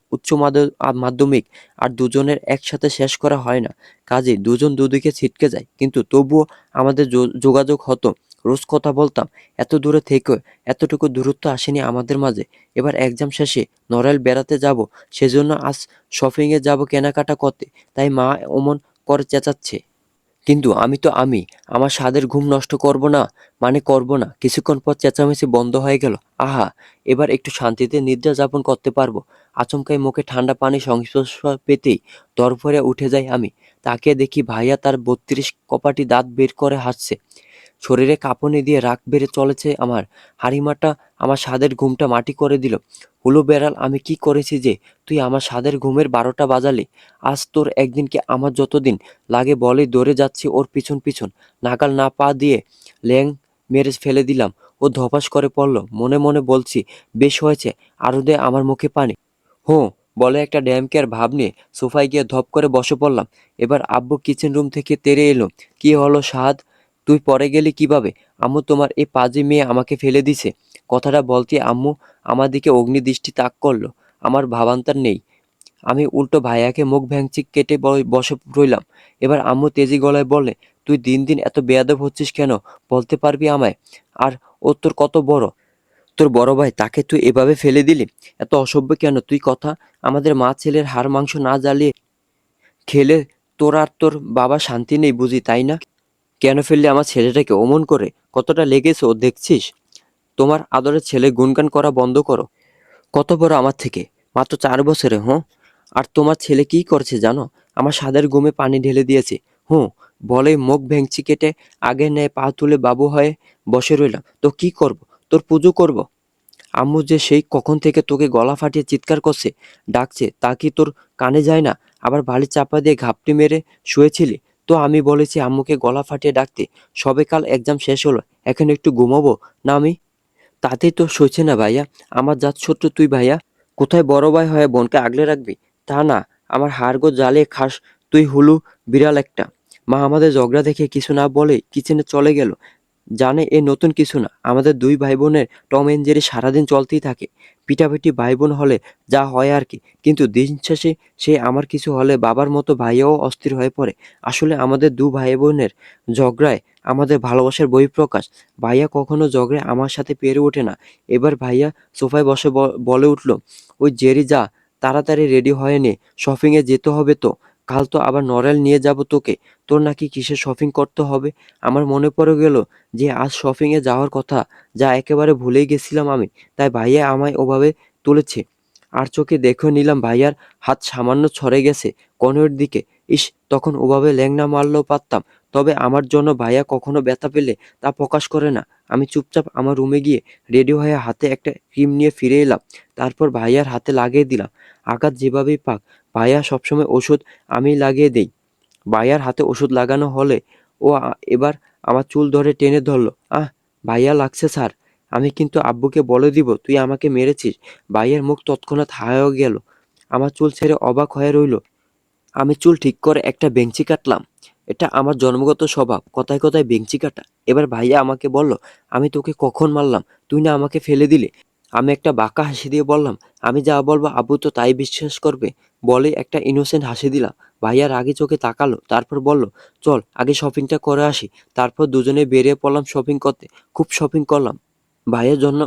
মাধ্যমিক। আর দুজনের একসাথে শেষ করা হয় না, কাজেই দুজন দুদিকে ছিটকে যায়। কিন্তু তবুও আমাদের যোগাযোগ হতো, রোজ কথা বলতাম। এত দূরে থেকেও এতটুকু দূরত্ব আসেনি আমাদের মাঝে। এবার এক্সাম শেষে নড়াইল বেড়াতে যাব, সেজন্য আজ শপিংয়ে যাব কেনাকাটা করতে। তাই মা অমন করে চেঁচাচ্ছে। কিন্তু আমি তো আমি, আমার স্বাদের ঘুম নষ্ট করব না, মানে করব না। কিছুক্ষণ পর চেঁচামেচি বন্ধ হয়ে গেল। আহা, এবার একটু শান্তিতে নিদ্রা যাপন করতে পারবো। আচমকাই মুখে ঠান্ডা পানির সংস্পর্শ পেতেই দরফরে উঠে যাই আমি। তাকিয়ে দেখি ভাইয়া তার 32 কপাটি দাঁত বের করে হাসছে। শরীরে কাঁপুনি দিয়ে রাগ বেড়ে চলেছে আমার। হাড়িমাটা আমার স্বাদের ঘুমটা মাটি করে দিল। হুলো বেড়াল, আমি কি করেছি যে তুই আমার স্বাদের ঘুমের 12টা বাজালি? আজ তোর একদিন কি আমার যতদিন লাগে বলেই দৌড়ে যাচ্ছি ওর পিছন পিছন। নাগাল না পা দিয়ে ল্যাং মেরে ফেলে দিলাম। ও ধপাস করে পড়ল। মনে মনে বলছি, বেশ হয়েছে, আরো দে আমার মুখে পানি। হুঁ বলে একটা ড্যাম কেয়ার ভাব নিয়ে সোফায় গিয়ে ধপ করে বসে পড়লাম। এবার আব্বু কিচেন রুম থেকে তেড়ে এলো। কি হলো সাহাদ, তুই পরে গেলি কিভাবে? আম্মু তোমার এই পাজি মেয়ে আমাকে ফেলে দিছে। কথাটা বলতে আম্মু আমার দিকে অগ্নিদৃষ্টি তাক করলো। আমার ভাবান্তর নেই। আমি উল্টো ভাইয়াকে মুখ ভ্যাংচি কেটে বসে রইলাম। এবার আম্মু তেজি গলায় বললে, তুই দিন দিন এত বেয়াদব হচ্ছিস কেন? বলতে পারবি আমায়? আর ও তোর কত বড়? তোর বড় ভাই, তাকে তুই এভাবে ফেলে দিলি? এত অসভ্য কেন তুই কথা? আমাদের মা ছেলের হাড় মাংস না জ্বালিয়ে খেলে তোর আর তোর বাবা শান্তি নেই বুঝি, তাই না? কেন ফেললি আমার ছেলেটাকে অমন করে? কতটা লেগেছে ও দেখছিস? তোমার আদরের ছেলে গুনগান করা বন্ধ করো। কত বড় আমার থেকে? মাত্র 4 বছরে, হুঁ? আর তোমার ছেলে কি করছে জানো? আমার সাদের ঘুমে পানি ঢেলে দিয়েছে। হুঁ, বলেই মুখ ভেঙচি কেটে আগের ন্যায় পা তুলে বাবু হয়ে বসে রইলাম। তো কি করব? তোর পুজো করব? আম্মু যে সেই কখন থেকে তোকে গলা ফাটিয়ে চিৎকার করছে, ডাকছে, তা কি তোর কানে যায় না? আবার বালি চাপা দিয়ে ঘাপটি মেরে শুয়েছিলি। তো আমি বলেছি আম্মুকে গলা ফাটিয়ে ডাকতে। সবে কাল এক্সাম শেষ হলো, এখন একটু ঘুমাবো না আমি? তাতেই তো সইছে না ভাইয়া। আমার জাত শত্রু তুই ভাইয়া। কোথায় বড় ভাই হয়ে বোনকে আগলে রাখবি? তা না, আমার হাড়গোড় জ্বালিয়ে খাস তুই হুলু বিড়াল একটা। মা আমাদের ঝগড়া দেখে কিছু না বলে কিচেনে চলে গেল। জানে এ নতুন কিছু না, আমাদের দুই ভাই বোনের টম এন্ড জেরি সারাদিন চলতেই থাকে। পিটাপিটি ভাই বোন হলে যা হয় আর কি। কিন্তু দিন শেষে সে আমার কিছু হলে বাবার মতো ভাইয়াও অস্থির হয়ে পড়ে। আসলে আমাদের দু ভাই বোনের ঝগড়ায় আমাদের ভালোবাসার বহিঃপ্রকাশ। ভাইয়া কখনো ঝগড়ায় আমার সাথে পেরে ওঠে না। এবার ভাইয়া সোফায় বসে বলে উঠল, ওই জেরি যা, তাড়াতাড়ি রেডি হয়ে নে, শপিংয়ে যেতে হবে তো। কাল তো আবার নড়েল নিয়ে যাব তোকে। তোর নাকি কিসের শপিং করতে হবে? আমার মনে পড়ে গেল যে আজ শপিংয়ে যাওয়ার কথা, যা একেবারে ভুলেই গেছিলাম আমি। তাই ভাইয়া আমায় ওভাবে তুলেছে। আর চোখে দেখেও নিলাম ভাইয়ার হাত সামান্য সরে গেছে কনুইয়ের দিকে। ইস, তখন ওভাবে ল্যাংড়া মারলেও পারতাম। তবে আমার জন্য ভাইয়া কখনো ব্যথা পেলে তা প্রকাশ করে না। আমি চুপচাপ আমার রুমে গিয়ে রেডি হয়ে হাতে একটা ক্রিম নিয়ে ফিরে এলাম। তারপর ভাইয়ার হাতে লাগিয়ে দিলাম। আঘাত যেভাবেই পাক, ভাইয়া সবসময় ওষুধ আমি লাগিয়ে দেই। ভাইয়ার হাতে ওষুধ লাগানো হলে ও এবার আমার চুল ধরে টেনে ধরলো। আহ, ভাইয়া লাগছে স্যার। আমি কিন্তু আব্বুকে বলে দিব তুই আমাকে মেরেছিস। ভাইয়ের মুখ তৎক্ষণাৎ হাঁ হয়ে গেল। আমার চুল ছেড়ে অবাক হয়ে রইল। আমি চুল ঠিক করে একটা বেঞ্চি কাটলাম। এটা আমার জন্মগত স্বভাব, কথায় কথায় বেঞ্চি কাটা। এবার ভাইয়া আমাকে বলল, আমি তোকে কখন মারলাম? তুই না আমাকে ফেলে দিলি। আমি একটা বাঁকা হাসি দিয়ে বললাম, আমি যা বলবো আব্বু তো তাই বিশ্বাস করবে। বলে একটা ইনোসেন্ট হাসি দিলাম। ভাইয়া রাগী চোখে তাকালো, তারপর বলল, চল আগে শপিংটা করে আসি। তারপর দুজনে বেরিয়ে পড়লাম শপিং করতে। খুব শপিং করলাম। ভাইয়ের জন্য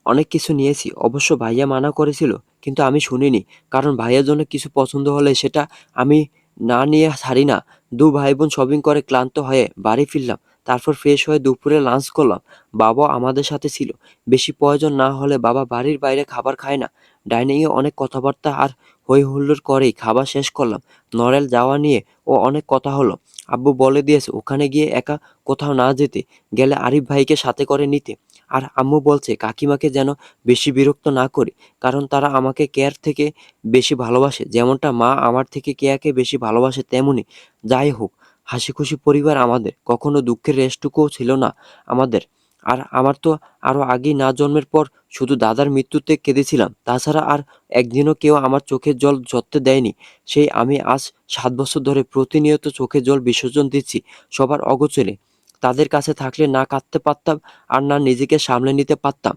অনেক কিছু নিয়েছি। অবশ্য ভাইয়া মানা করেছিল, কিন্তু আমি শুনিনি। কারণ ভাইয়ের জন্য কিছু পছন্দ হলে সেটা আমি না নিয়ে ছাড়ি না। দু ভাই বোন শপিং করে ক্লান্ত হয়ে বাড়ি ফিরলাম। তারপর ফ্রেশ হয়ে দুপুরে লাঞ্চ করলাম। বাবা আমাদের সাথে ছিল। বেশি প্রয়োজন না হলে বাবা বাড়ির বাইরে খাবার খায় না। ডাইনিংয়ে অনেক কথাবার্তা আর হই হুল্লোড় করেই খাবার শেষ করলাম। নড়েল যাওয়া নিয়ে অনেক কথা হলো। আব্বু বলে দিয়েছে ওখানে গিয়ে একা কোথাও না যেতে, গেলে আরিফ ভাইকে সাথে করে নিতে। আর আম্মু বলছে কাকিমাকে যেন বেশি বিরক্ত না করি, কারণ তারা আমাকে কেয়ার থেকে বেশি ভালোবাসে। যেমনটা মা আমার থেকে কেয়াকে বেশি ভালোবাসে তেমনি। যাই হোক, হাসিখুশি পরিবার আমাদের, কখনো দুঃখের রেশটুকুও ছিল না আমাদের। আর আমার তো আরো আগেই না জন্মের পর শুধু দাদার মৃত্যুতে কেঁদেছিলাম। তাছাড়া আর একদিনও কেউ আমার চোখের জল ঝরতে দেয়নি। সেই আমি আজ 7 বছর ধরে প্রতিনিয়ত চোখের জল বিসর্জন দিচ্ছি সবার অগোচরে। তাদের কাছে থাকলে না কাঁদতে পারতাম আর না নিজেকে সামলে নিতে পারতাম।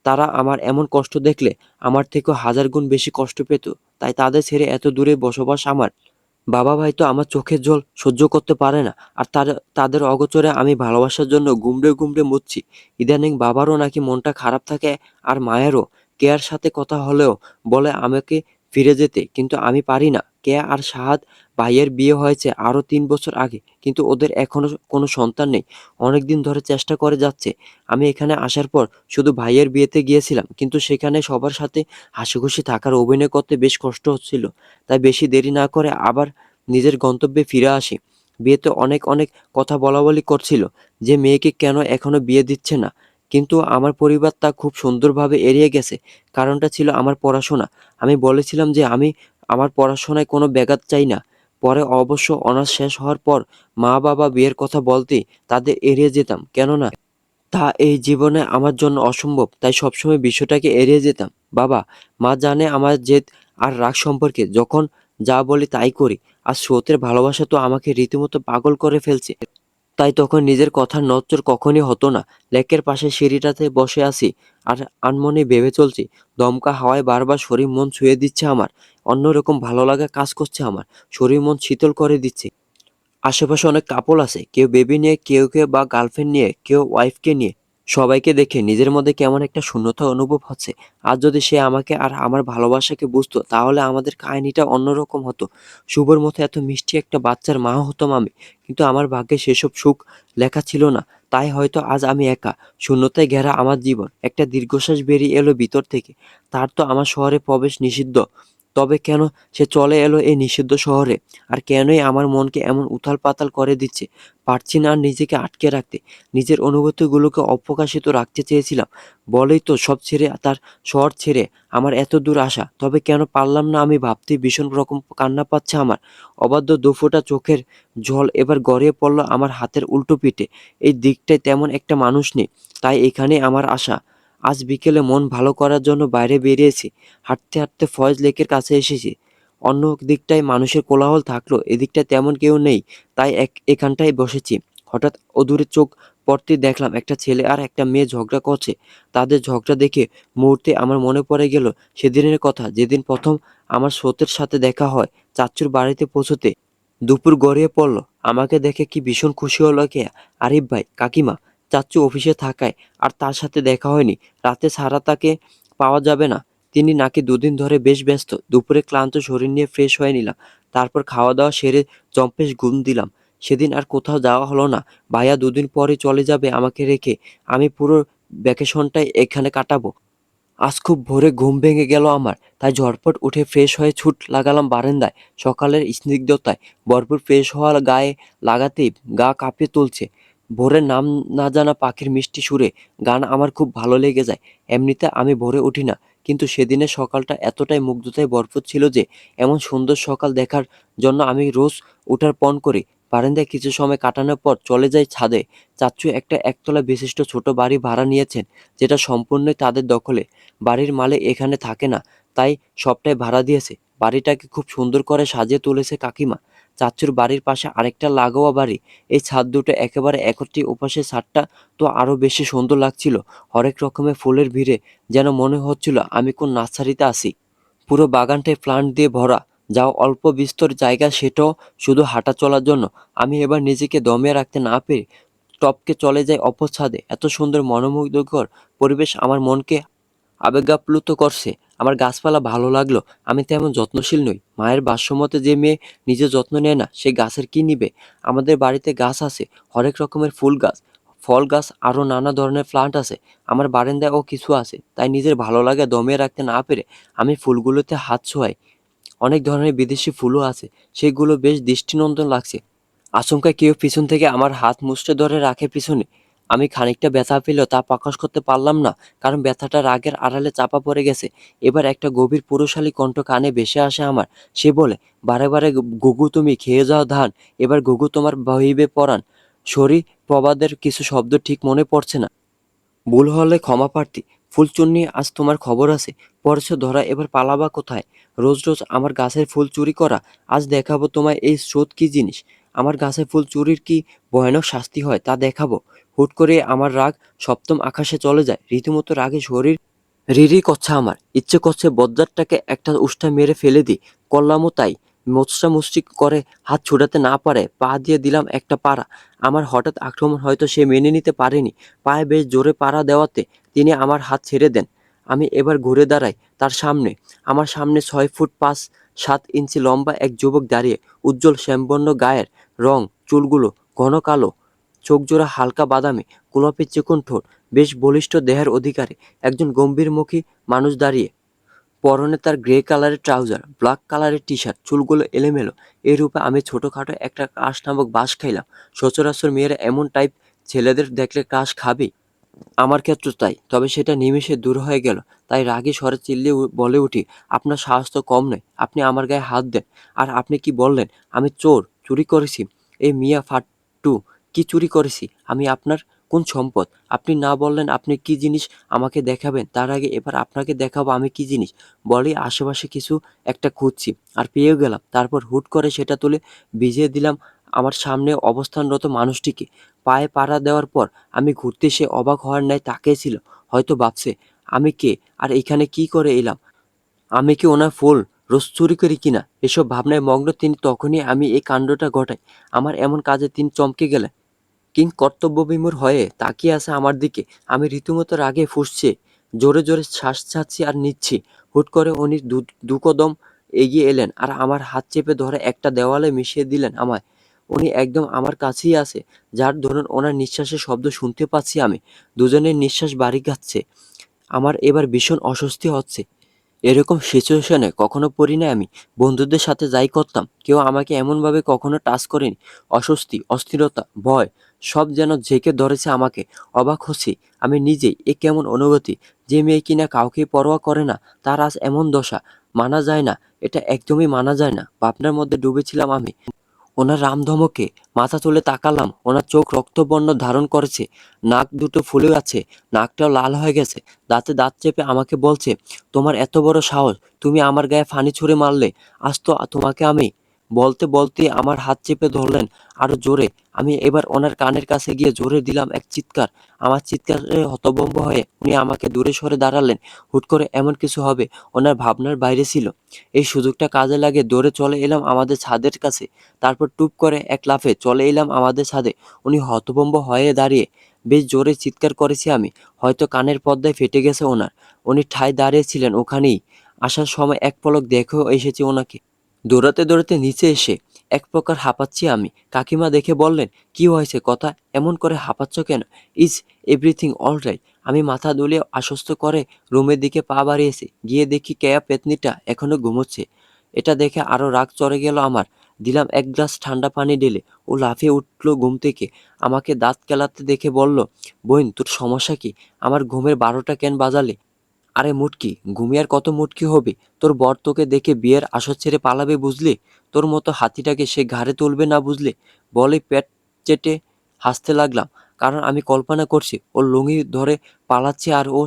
তারা আমার এমন কষ্ট দেখলে আমার থেকেও 1000 গুণ বেশি কষ্ট পেত। তাই তাদের ছেড়ে এত দূরে বসবাস আমার। বাবা ভাই তো আমার চোখের জল সহ্য করতে পারে না। আর তাদের অগোচরে আমি ভালোবাসার জন্য গুমড়ে গুমড়ে মরছি। ইদানিং বাবারও নাকি মনটা খারাপ থাকে, আর মায়েরও। কেয়ার সাথে কথা হলেও বলে আমাকে ফিরে যেতে, কিন্তু আমি পারি না। কেয়া আর সাহাদ ভাইয়ের বিয়ে হয়েছে আরো 3 বছর আগে, কিন্তু ওদের এখনো কোনো সন্তান নেই। অনেকদিন ধরে চেষ্টা করে যাচ্ছে। আমি এখানে আসার পর শুধু ভাইয়ের বিয়েতে গিয়েছিলাম, কিন্তু সেখানে সবার সাথে হাসিখুশি থাকার অভিনয় করতে বেশ কষ্ট হচ্ছিল। তাই বেশি দেরি না করে আবার নিজের গন্তব্যে ফিরে আসি। বিয়েতে অনেক অনেক কথা বলাবলি করছিল যে মেয়েকে কেন এখনো বিয়ে দিচ্ছে না, কিন্তু আমার পরিবার তা খুব সুন্দরভাবে এড়িয়ে গেছে। কারণটা ছিল আমার পড়াশোনা। আমি বলেছিলাম যে আমি আমার পড়াশোনায় কোনো ব্যাঘাত চাই না। পরে অবশ্য অনার্স শেষ হওয়ার পর মা বাবা বিয়ের কথা বলতেই তাদের এড়িয়ে যেতাম, কেননা তা এই জীবনে আমার জন্য অসম্ভব। তাই সবসময় বিষয়টাকে এড়িয়ে যেতাম। বাবা মা জানে আমার জেদ আর রাগ সম্পর্কে, যখন যা বলি তাই করি। আর স্রোতের ভালোবাসা তো আমাকে রীতিমতো পাগল করে ফেলছে। তাই তখন নিজের কথার নড়চড় কখনই হতো না। লেকের পাশে সিঁড়িটাতে বসে আছি আর আনমনে ভেবে চলছি। দমকা হাওয়ায় বারবার শরীর মন ছুঁয়ে দিচ্ছে আমার। অন্যরকম ভালো লাগা কাজ করছে আমার। শরীর মন শীতল করে দিচ্ছে। আশেপাশে অনেক কাপল আছে, কেউ বেবি নিয়ে, কেউ বা গার্লফ্রেন্ড নিয়ে, কেউ ওয়াইফকে নিয়ে। সবাইকে দেখে নিজের মধ্যে কেমন একটা শূন্যতা অনুভব হচ্ছে। আর যদি সে আমাকে আর আমার ভালোবাসাকে বুঝতো, তাহলে আমাদের কাহিনীটা অন্যরকম হতো। শুভর মতো এত মিষ্টি একটা বাচ্চার মা হতাম আমি। কিন্তু আমার ভাগ্যে সেসব সুখ লেখা ছিল না। তাই হয়তো আজ আমি একা, শূন্যতায় ঘেরা আমার জীবন। একটা দীর্ঘশ্বাস বেরিয়ে এলো ভিতর থেকে। তার তো আমার শহরে প্রবেশ নিষিদ্ধ। তবে কেন সে চলে এলো এই নিষিদ্ধ শহরে? আর কেনই আমার মনকে এমন উথাল-পাতাল করে দিচ্ছে? পারছি না আর নিজেকে আটকে রাখতে। নিজের অনুভূতিগুলোকে অপ্রকাশিত রাখতে চেয়েছিলাম। বলেই তো সব ছেড়ে, তার শহর ছেড়ে আমার এত দূর আসা। তবে কেন পারলাম না আমি ভাবতেই ভীষণ রকম কান্না পাচ্ছে আমার। অবাধ্য দুফোঁটা চোখের জল এবার গড়িয়ে পড়ল আমার হাতের উল্টো পিঠে। এই দিকটায় তেমন একটা মানুষ নেই। তাই এখানেই আমার আশা। আজ বিকেলে মন ভালো করার জন্য বাইরে বেরিয়েছি। হাঁটতে হাঁটতে ফয়েজ লেকের কাছে এসেছি। অন্য দিকটায় মানুষের কোলাহল থাকলেও এদিকটায় তেমন কেউ নেই। তাই এখানটায় বসেছি। হঠাৎ অদূরে চোখ পড়তেই দেখলাম একটা ছেলে আর একটা মেয়ে ঝগড়া করছে। তাদের ঝগড়া দেখে মুহূর্তে আমার মনে পড়ে গেল সেদিনের কথা, যেদিন প্রথম আমার স্রোতের সাথে দেখা হয় চাচ্চুর বাড়িতে পৌঁছতে। দুপুর গড়িয়ে পড়ল। আমাকে দেখে কি ভীষণ খুশি হলো কে! আরিফ ভাই, কাকিমা। চাচ্চু অফিসে থাকায় আর তার সাথে দেখা হয়নি। রাতে ছাড়া তাকে পাওয়া যাবে না। তিনি নাকি দুদিন ধরে বেশ ব্যস্ত। দুপুরে ক্লান্ত শরীর নিয়ে ফ্রেশ হয়ে নিলাম। তারপর খাওয়া দাওয়া সেরে জম্পেশ ঘুম দিলাম। সেদিন আর কোথাও যাওয়া হলো না। ভাইয়া দুদিন পরে চলে যাবে আমাকে রেখে। আমি পুরো ভ্যাকেশনটাই এখানে কাটাবো। আজ খুব ভোরে ঘুম ভেঙে গেল আমার। তাই ঝটপট উঠে ফ্রেশ হয়ে ছুট লাগালাম বারান্দায়। সকালের স্নিগ্ধতায় ভরপুর ফ্রেশ হওয়া গায়ে লাগাতেই গা কাঁপিয়ে তুলছে। ভোরের নাম না জানা পাখির মিষ্টি সুরে গান আমার খুব ভালো লেগে যায়। এমনিতে আমি ভোরে উঠি না, কিন্তু সেদিনের সকালটা এতটাই মুগ্ধতায় ভরপুর ছিল যে এমন সুন্দর সকাল দেখার জন্য আমি রোজ ওঠার পণ করি। বারান্দায় কিছু সময় কাটানোর পর চলে যাই ছাদে। চাচ্চু একটা একতলা বিশিষ্ট ছোট বাড়ি ভাড়া নিয়েছেন, যেটা সম্পূর্ণই তাদের দখলে। বাড়ির মালিক এখানে থাকে না, তাই সবটাই ভাড়া দিয়েছে। বাড়িটাকে খুব সুন্দর করে সাজিয়ে তুলেছে কাকিমা। চাচ্চুর বাড়ির পাশে আরেকটা লাগোয়া বাড়ি। এই ছাদ দুটো একেবারে একত্রে। ওপাশের ছাদটা তো আরো বেশি সুন্দর লাগছিল। হরেক রকমের ফুলের ভিড়ে যেন মনে হচ্ছিল আমি কোন নার্সারিতে আছি। পুরো বাগানটাই প্লান্ট দিয়ে ভরা। যাও অল্প বিস্তর জায়গা, সেটাও শুধু হাঁটা চলার জন্য। আমি এবার নিজেকে দমিয়ে রাখতে না পেরে টপকে চলে যাই অপর ছাদে। এত সুন্দর মনোমুগ্ধকর পরিবেশ আমার মনকে আবেগাপ্লুত করছে। আমার গাছপালা ভালো লাগলো। আমি তেমন যত্নশীল নই। মায়ের ভাষ্যমতে যে মেয়ে নিজে যত্ন নেয় না, সে গাছের কি নিবে? আমাদের বাড়িতে গাছ আছে, হরেক রকমের ফুল গাছ, ফল গাছ, আরো নানা ধরনের প্লান্ট আছে। আমার বারান্দায়ও কিছু আছে। তাই নিজের ভালো লাগা দমিয়ে রাখতে না পেরে আমি ফুলগুলোতে হাত ছোঁয়াই। অনেক ধরনের বিদেশি ফুলও আছে, সেগুলো বেশ দৃষ্টিনন্দন লাগছে। আচমকা কেউ পিছন থেকে আমার হাত মুষড়ে ধরে রাখে পিছনে। আমি খানিকটা ব্যথা পেলেও তা প্রকাশ করতে পারলাম না, কারণ ব্যথাটা রাগের আড়ালে চাপা পড়ে গেছে। এবার একটা গভীর পুরুষালী কণ্ঠ কানে ভেসে আসে আমার। সে বলে, বারে বারে ঘুঘু তুমি খেয়ে যাও ধান, এবার ঘুঘু তোমার বহিবে পরাণ। সরি, প্রবাদের কিছু শব্দ ঠিক মনে পড়ছে না। ভুল হলে ক্ষমা প্রার্থী। ফুলচুন্নি, আজ তোমার খবর আছে। পড়েছো ধরা, এবার পালাবা কোথায়? রোজ রোজ আমার গাছের ফুল চুরি করা। আজ দেখাবো তোমায় এই স্রোত কি জিনিস। আমার গাছের ফুল চুরির কি ভয়ানক শাস্তি হয় তা দেখাবো। হুট করে আমার রাগ সপ্তম আকাশে চলে যায়। রীতিমতো রাগে শরীর রিরি করছে আমার। ইচ্ছে করছে বজ্জাতটাকে একটা উষ্টা মেরে ফেলে দিই। করলামও তাই। মোচড়ামুচড়ি করে হাত ছুটাতে না পারে পা দিয়ে দিলাম একটা পাড়া। আমার হঠাৎ আক্রমণ হয়তো সে মেনে নিতে পারেনি। পায়ে বেশ জোরে পাড়া দেওয়াতে তিনি আমার হাত ছেড়ে দেন। আমি এবার ঘুরে দাঁড়াই তার সামনে। আমার সামনে 6 ফুট 5-7 ইঞ্চি লম্বা এক যুবক দাঁড়িয়ে। উজ্জ্বল শ্যামবর্ণ গায়ের রং, চুলগুলো ঘন কালো, চোখজোড়া হালকা বাদামি, গোলাপি চিকন ঠোঁট, বেশ বলিষ্ঠ দেহের অধিকারী একজন গম্ভীরমুখী মানুষ দাঁড়িয়ে। পরনে তার গ্রে কালারের ট্রাউজার, ব্ল্যাক কালারের টি-শার্ট, চুলগুলো এলোমেলো। এই রূপে আমি ছোটখাটো একটা ক্রাশ নামক বাঁশ খাইলাম। সচরাচর মেয়েরা এমন টাইপ ছেলেদের দেখলে ক্রাশ খাবেই। আমার ক্ষেত্রে তাই। তবে সেটা নিমেষে দূর হয়ে গেল। তাই রাগী স্বরে চিল্লিয়ে বলে উঠি, আপনার সাহস তো কম নয়। আপনি আমার গায়ে হাত দেন। আর আপনি কি বললেন? আমি চোর, চুরি করেছি? এই মিয়া ফাট্টু, কি চুরি করেছি আমি? আপনার কোন সম্পদ? আপনি না বললেন আপনি কি জিনিস আমাকে দেখাবেন, তার আগে এবার আপনাকে দেখাবো আমি কি জিনিস। বলেই আশেপাশে কিছু একটা খুঁজছি, আর পেয়েও গেলাম। তারপর হুট করে সেটা তুলে ভিজিয়ে দিলাম আমার সামনে অবস্থানরত মানুষটিকে। পায়ে পাড়া দেওয়ার পর আমি ঘুরতে সে অবাক হওয়ার ন্যায় তাকিয়েছিল। হয়তো ভাবছে আমি কে, আর এখানে কি করে এলাম? আমি কি ওনার ফুল রোজ চুরি করি কিনা? এসব ভাবনায় মগ্ন তিনি। তখনই আমি এই কাণ্ডটা ঘটাই। আমার এমন কাজে তিনি চমকে গেলেন। কিং কর্তব্যবিমূঢ় হয়ে তাকিয়ে আছে আমার দিকে। আমি রীতিমতো রাগে ফুঁসছে। জোরে জোরে শ্বাস ছাড়ছি আর নিচ্ছি। হুট করে উনি দু কদম এগিয়ে এলেন আর আমার হাত চেপে ধরে একটা দেওয়ালে মিশিয়ে দিলেন আমায়। উনি একদম আমার কাছেই আছে, যার ধরুন ওনার নিঃশ্বাসের শব্দ শুনতে পাচ্ছি আমি। দুজনের নিঃশ্বাস বাড়ি যাচ্ছে। আমার এবার ভীষণ অস্বস্তি হচ্ছে। এরকম সিচুয়েশনে কখনো পড়ি নাই আমি। বন্ধুদের সাথে যাই করতাম, কেউ আমাকে এমনভাবে কখনো টাচ করেনি। অস্বস্তি, অস্থিরতা, ভয় সব যেন ঝেঁকে ধরেছে আমাকে। অবাক হচ্ছি আমি নিজেই। এ কেমন অনুভূতি? যে মেয়ে কিনা কাউকেই পরোয়া করে না, তার আজ এমন দশা। মানা যায় না, এটা একদমই মানা যায় না। ভাবনার মধ্যে ডুবেছিলাম আমি। ওনার রামধমকে মাথা তুলে তাকালাম। ওনার চোখ রক্তবর্ণ ধারণ করেছে, নাক দুটো ফুলে আছে, নাকটাও লাল হয়ে গেছে। দাঁতে দাঁত চেপে আমাকে বলছে, তোমার এত বড় সাহস, তুমি আমার গায়ে ফানি ছুঁড়ে মারলে। আজ তো তোমাকে আমি। বলতে বলতে আমার হাত চেপে ধরলেন আরো জোরে। আমি এবার ওনার কানের কাছে গিয়ে জোরে দিলাম এক চিৎকার। আমার চিৎকারে হতভম্ব হয়ে উনি আমাকে দূরে সরে দাঁড়ালেন। হুট করে এমন কিছু হবে ওনার ভাবনার বাইরে ছিল। এই সুযোগটা কাজে লাগে দৌড়ে চলে এলাম আমাদের ছাদের কাছে। তারপর টুপ করে এক লাফে চলে এলাম আমাদের ছাদে। উনি হতভম্ব হয়ে দাঁড়িয়ে। বেশ জোরে চিৎকার করেছি আমি। হয়তো কানের পর্দায় ফেটে গেছে ওনার। উনি ঠায় দাঁড়িয়েছিলেন ওখানেই। আসার সময় এক পলক দেখেও এসেছি ওনাকে। দৌড়াতে দৌড়াতে নিচে এসে এক প্রকার হাঁপাচ্ছি আমি। কাকিমা দেখে বললেন, কি হয়েছে কথা, এমন করে হাঁপাচ্ছ কেন? Is everything all right? আমি মাথা দুলিয়ে আশ্বস্ত করে রুমের দিকে পা বাড়িয়েছি। গিয়ে দেখি কেয়া পেতনিটা এখনো ঘুমোচ্ছে। এটা দেখে আরো রাগ চড়ে গেল আমার। দিলাম এক গ্লাস ঠান্ডা পানি ঢেলে। ও লাফিয়ে উঠল ঘুম থেকে। আমাকে দাঁত কেলাতে দেখে বলল, বোন তোর সমস্যা কি? আমার ঘুমের 12টা কেন বাজালে? আরে মুটকি, ঘুমিয়ে আর কত মুটকি হবি? তোর বর তোকে দেখে বিয়ের আসর ছেড়ে পালাবে বুঝলি? তোর মতো হাতিটাকে সে ঘাড়ে তুলবে না বুঝলি? বলে পেট চেটে হাসতে লাগলাম। কারণ আমি কল্পনা করছি ওর লুঙ্গি ধরে পালাচ্ছে আর ও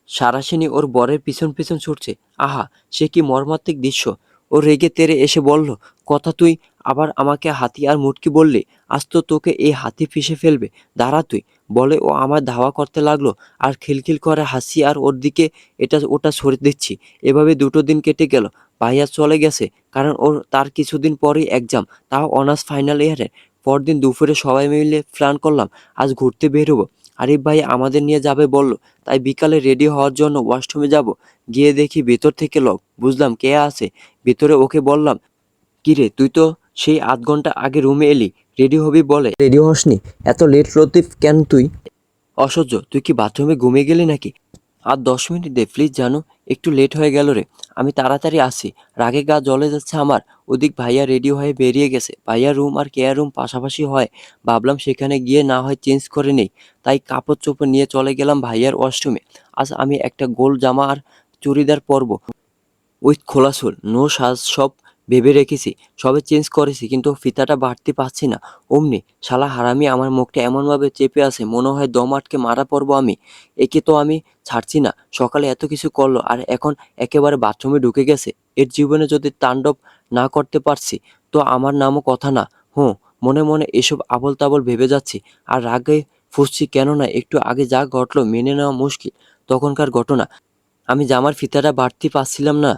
সারাশিনী ওর বরের পিছন পিছন ছুটছে। আহা, সে কি মর্মান্তিক দৃশ্য! ও রেগে তেড়ে এসে বলল, কথা তুই আবার আমাকে হাতি আর মুটকি বললি? আজ তো তোকে এই হাতি পিষে ফেলবে, দাঁড়া তুই। বলে ও আমার ধাওয়া করতে লাগলো আর খিলখিল করে হাসি আর ওর দিকে এটা ওটা সরে দিচ্ছি। এভাবে 2 দিন কেটে গেল। ভাইয়া চলে গেছে কারণ তার কিছুদিন পরেই এক্সাম, তাও অনার্স ফাইনাল ইয়ারের। পরদিন দুপুরে সবাই মিলে প্ল্যান করলাম আজ ঘুরতে বেরোবো। আরিফ ভাই আমাদের নিয়ে যাবে বলল, তাই বিকালে রেডি হওয়ার জন্য ওয়াশরুমে যাব। গিয়ে দেখি ভেতর থেকে লক। বুঝলাম কে আছে ভেতরে। ওকে বললাম, কিরে তুই তো সেই আধ ঘন্টা আগে রুমে এলি, রেডি হবি বলে রেডি হসনি। এত লেট লতিফ কেন তুই? অসহ্য, তুই কি বাথরুমে ঘুমিয়ে গেলি নাকি? আর 10 মিনিট দে প্লিজ জানু, একটু লেট হয়ে গেল রে। আমি তাড়াতাড়ি আসি। রাগে গা জ্বলে যাচ্ছে আমার। ওদিক ভাইয়া রেডি হয়ে বেরিয়ে গেছে। ভাইয়া রুম আর কেয়ার রুম পাশাপাশি হয়। ভাবলাম সেখানে গিয়ে না হয় চেঞ্জ করে নেই। তাই কাপড় চোপড় নিয়ে চলে গেলাম ভাইয়ার ওয়াশরুমে। আজ আমি একটা গোল জামা আর চুড়িদার পরবো, উইথ খোলা চুল, নো সাজ, সব ভেবে রেখেছি। সবে চেঞ্জ করেছি কিন্তু ফিতাটা বাড়তে পারছি না। অমনি শালা হারামি আমার মুখটা এমনভাবে চেপে আছে মনে হয় দম আটকে মারা পড়বো আমি। একে তো আমি ছাড়ছি না। সকালে এত কিছু করলো আর এখন একেবারে বাথরুমে ঢুকে গেছে। এর জীবনে যদি তাণ্ডব না করতে পারছি তো আমার নামও কথা না। হুঁ, মনে মনে এসব আবোল তাবোল ভেবে যাচ্ছি আর রাগে ফুঁসছি। কেননা একটু আগে যা ঘটলো মেনে নেওয়া মুশকিল। তখনকার ঘটনা। আমি জামার ফিতাটা বাড়তে পারছিলাম না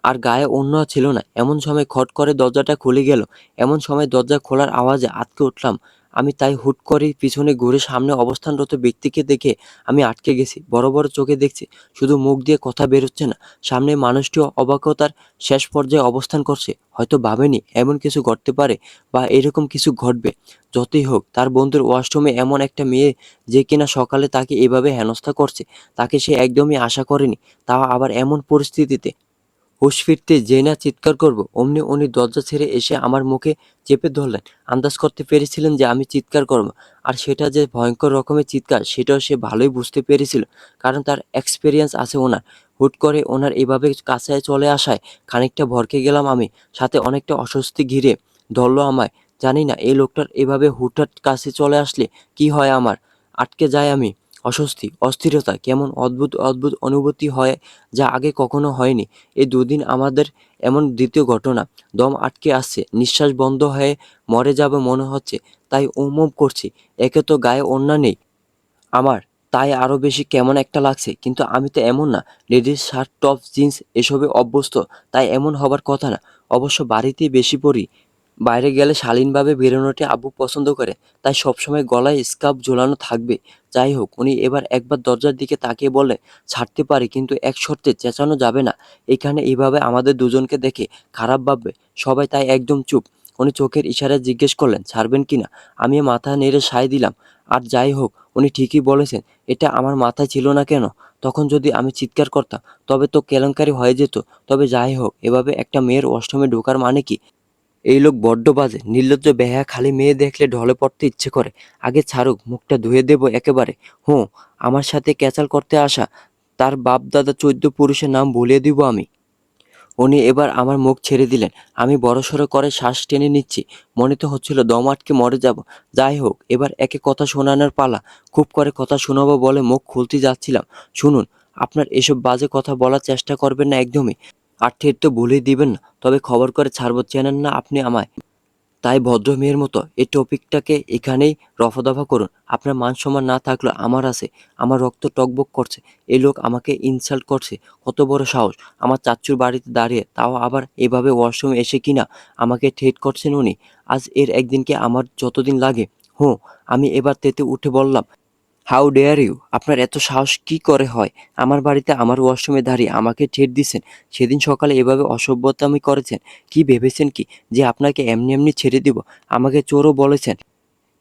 আর গায়ে ওড়নাও ছিল না। এমন সময় খট করে দরজাটা খুলে গেল। এমন সময় দরজা খোলার আওয়াজে আঁতকে উঠলাম আমি। তাই হুট করে পিছনে ঘুরে সামনে অবস্থানরত ব্যক্তিকে দেখে আমি আটকে গেছি। বড় বড় চোখে দেখছি, শুধু মুখ দিয়ে কথা বেরোচ্ছে না। সামনে মানুষটিও অবাকতার শেষ পর্যায়ে অবস্থান করছে। হয়তো ভাবেনি এমন কিছু ঘটতে পারে বা এরকম কিছু ঘটবে। যতই হোক, তার বন্ধুর ওয়াশরুমে এমন একটা মেয়ে যে কিনা সকালে তাকে এভাবে হেনস্থা করছে, তাকে সে একদমই আশা করেনি, তাও আবার এমন পরিস্থিতিতে। হুঁশ ফিরতে যেই না চিৎকার করব, অমনি উনি দরজা ছেড়ে এসে আমার মুখে চেপে ধরলেন। আন্দাজ করতে পেরেছিলেন যে আমি চিৎকার করব, আর সেটা যে ভয়ঙ্কর রকমের চিৎকার সেটাও সে ভালোই বুঝতে পেরেছিল, কারণ তার এক্সপেরিয়েন্স আছে ওনার। হুট করে ওনার এভাবে কাছে চলে আসায় খানিকটা ভরকে গেলাম আমি, সাথে অনেকটা অস্বস্তি ঘিরে ধরল আমায়। জানি না এই লোকটার এভাবে হুটহাট কাছে চলে আসলে কি হয় আমার। আটকে যায় আমি। অস্বস্তি, অস্থিরতা, কেমন অদ্ভুত অদ্ভুত অনুভূতি হয় যা আগে কখনো হয়নি। এই 2 দিন আমাদের এমন দ্বিতীয় ঘটনা। দম আটকে আসছে, নিঃশ্বাস বন্ধ হয়ে মরে যাবে মনে হচ্ছে, তাই উম করছি। একে তো গায়ে ওড়না নেই আমার, তাই আরো বেশি কেমন একটা লাগছে। কিন্তু আমি তো এমন না, লেডিস শার্ট, টপ, জিন্স এসবে অভ্যস্ত, তাই এমন হবার কথা না। অবশ্য বাড়িতেই বেশি পরি, বাইরে গেলে শালীনভাবে বেরোনোটি আব্বু পছন্দ করে, তাই সবসময় গলায় স্কার্ফ ঝোলানো থাকবে। যাই হোক, উনি এবার একবার দরজার দিকে তাকিয়ে বললেন, ছাড়তে পারি, কিন্তু এক শর্তে, চেঁচানো যাবে না। এখানে এইভাবে আমাদের দুজনকে দেখে খারাপ ভাববে সবাই, তাই একদম চুপ। উনি চোখের ইশারায় জিজ্ঞেস করলেন, ছাড়বেন কিনা। আমি মাথা নেড়ে সায় দিলাম। আর যাই হোক, উনি ঠিকই বলেছেন, এটা আমার মাথায় ছিল না কেন? তখন যদি আমি চিৎকার করতাম তবে তো কেলেঙ্কারি হয়ে যেত। তবে যাই হোক, এভাবে একটা মেয়ের ওয়াশরুমে ঢোকার মানে কি? এই লোক বড্ড বাজে, নির্লজ্জ, বেহায়া, খালি মেয়ে দেখলে ঢলে পড়তে ইচ্ছে করে। আগে ছাড়ুক, মুখটা ধুয়ে দেবো একেবারে। হুঁ, আমার সাথে ক্যাচাল করতে আসা তার বাপ দাদা 14 পুরুষের নাম ভুলিয়ে দিব আমি। উনি এবার আমার মুখ ছেড়ে দিলেন। আমি বড়সড় করে শ্বাস টেনে নিচ্ছি, মনে তো হচ্ছিল দম আটকে মরে যাব। যাই হোক, এবার একে কথা শোনানোর পালা। খুব করে কথা শোনাবো বলে মুখ খুলতে যাচ্ছিলাম। শুনুন, আপনার এসব বাজে কথা বলার চেষ্টা করবেন না একদমই। আর ঠের তো ভুলেই দিবেন না, তবে খবর করে ছাড়বো। চেনেন না আপনি আমায়, তাই ভদ্র মেয়ের মতো এই টপিকটাকে এখানেই রফাদফা করুন। আপনার মান সম্মান না থাকলেও আমার আছে। আমার রক্ত টগবগ করছে। এই লোক আমাকে ইনসাল্ট করছে, কত বড় সাহস! আমার চাচ্চুর বাড়িতে দাঁড়িয়ে, তাও আবার এভাবে ওয়াশরুমে এসে কিনা আমাকে ঠেট করছেন উনি। আজ এর একদিনকে আমার যতদিন লাগে। হুঁ, আমি এবার তেতে উঠে বললাম, হাউ ডেয়ার ইউ! আপনার এত সাহস কি করে হয়? আমার বাড়িতে আমার ওয়াশরুমে দাঁড়িয়ে আমাকে ঠেট দিছেন। সেদিন সকালে এভাবে অসভ্যতামি করেছেন। কি ভেবেছেন কি, যে আপনাকে এমনি এমনি ছেড়ে দিব? আমাকে চোরও বলেছেন।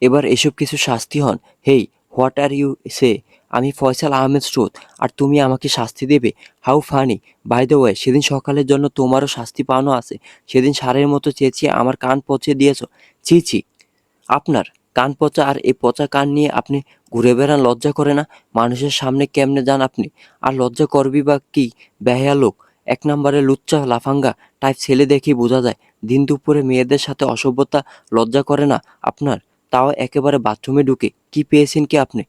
এবার এসব কিছু শাস্তি হন। Hey, what are you say? আমি ফয়সাল আহমেদ স্রোত, আর তুমি আমাকে শাস্তি দেবে? How funny! By the way, সেদিন সকালের জন্য তোমারও শাস্তি পাওয়ানো আছে। সেদিন ষাঁড়ের মতো চেঁচিয়ে আমার কান পচে দিয়েছো। ছি ছি! আপনার কান পচা, আর এই পচা কান নিয়ে আপনি ঘুরে বেড়ান, লজ্জা করে না? মানুষের সামনে কেমনে যান আপনি? আর লজ্জা করবি বা কি? বেহায়া লোক, এক নম্বরে লুচ্চা লাফাঙ্গা টাইপ ছেলে দেখেই বোঝা যায়। দিন দুপুরে মেয়েদের সাথে অসভ্যতা লজ্জা করে না আপনার? তাও একেবারে বাথরুমে ঢুকে। কি পেয়েছেন কি আপনি?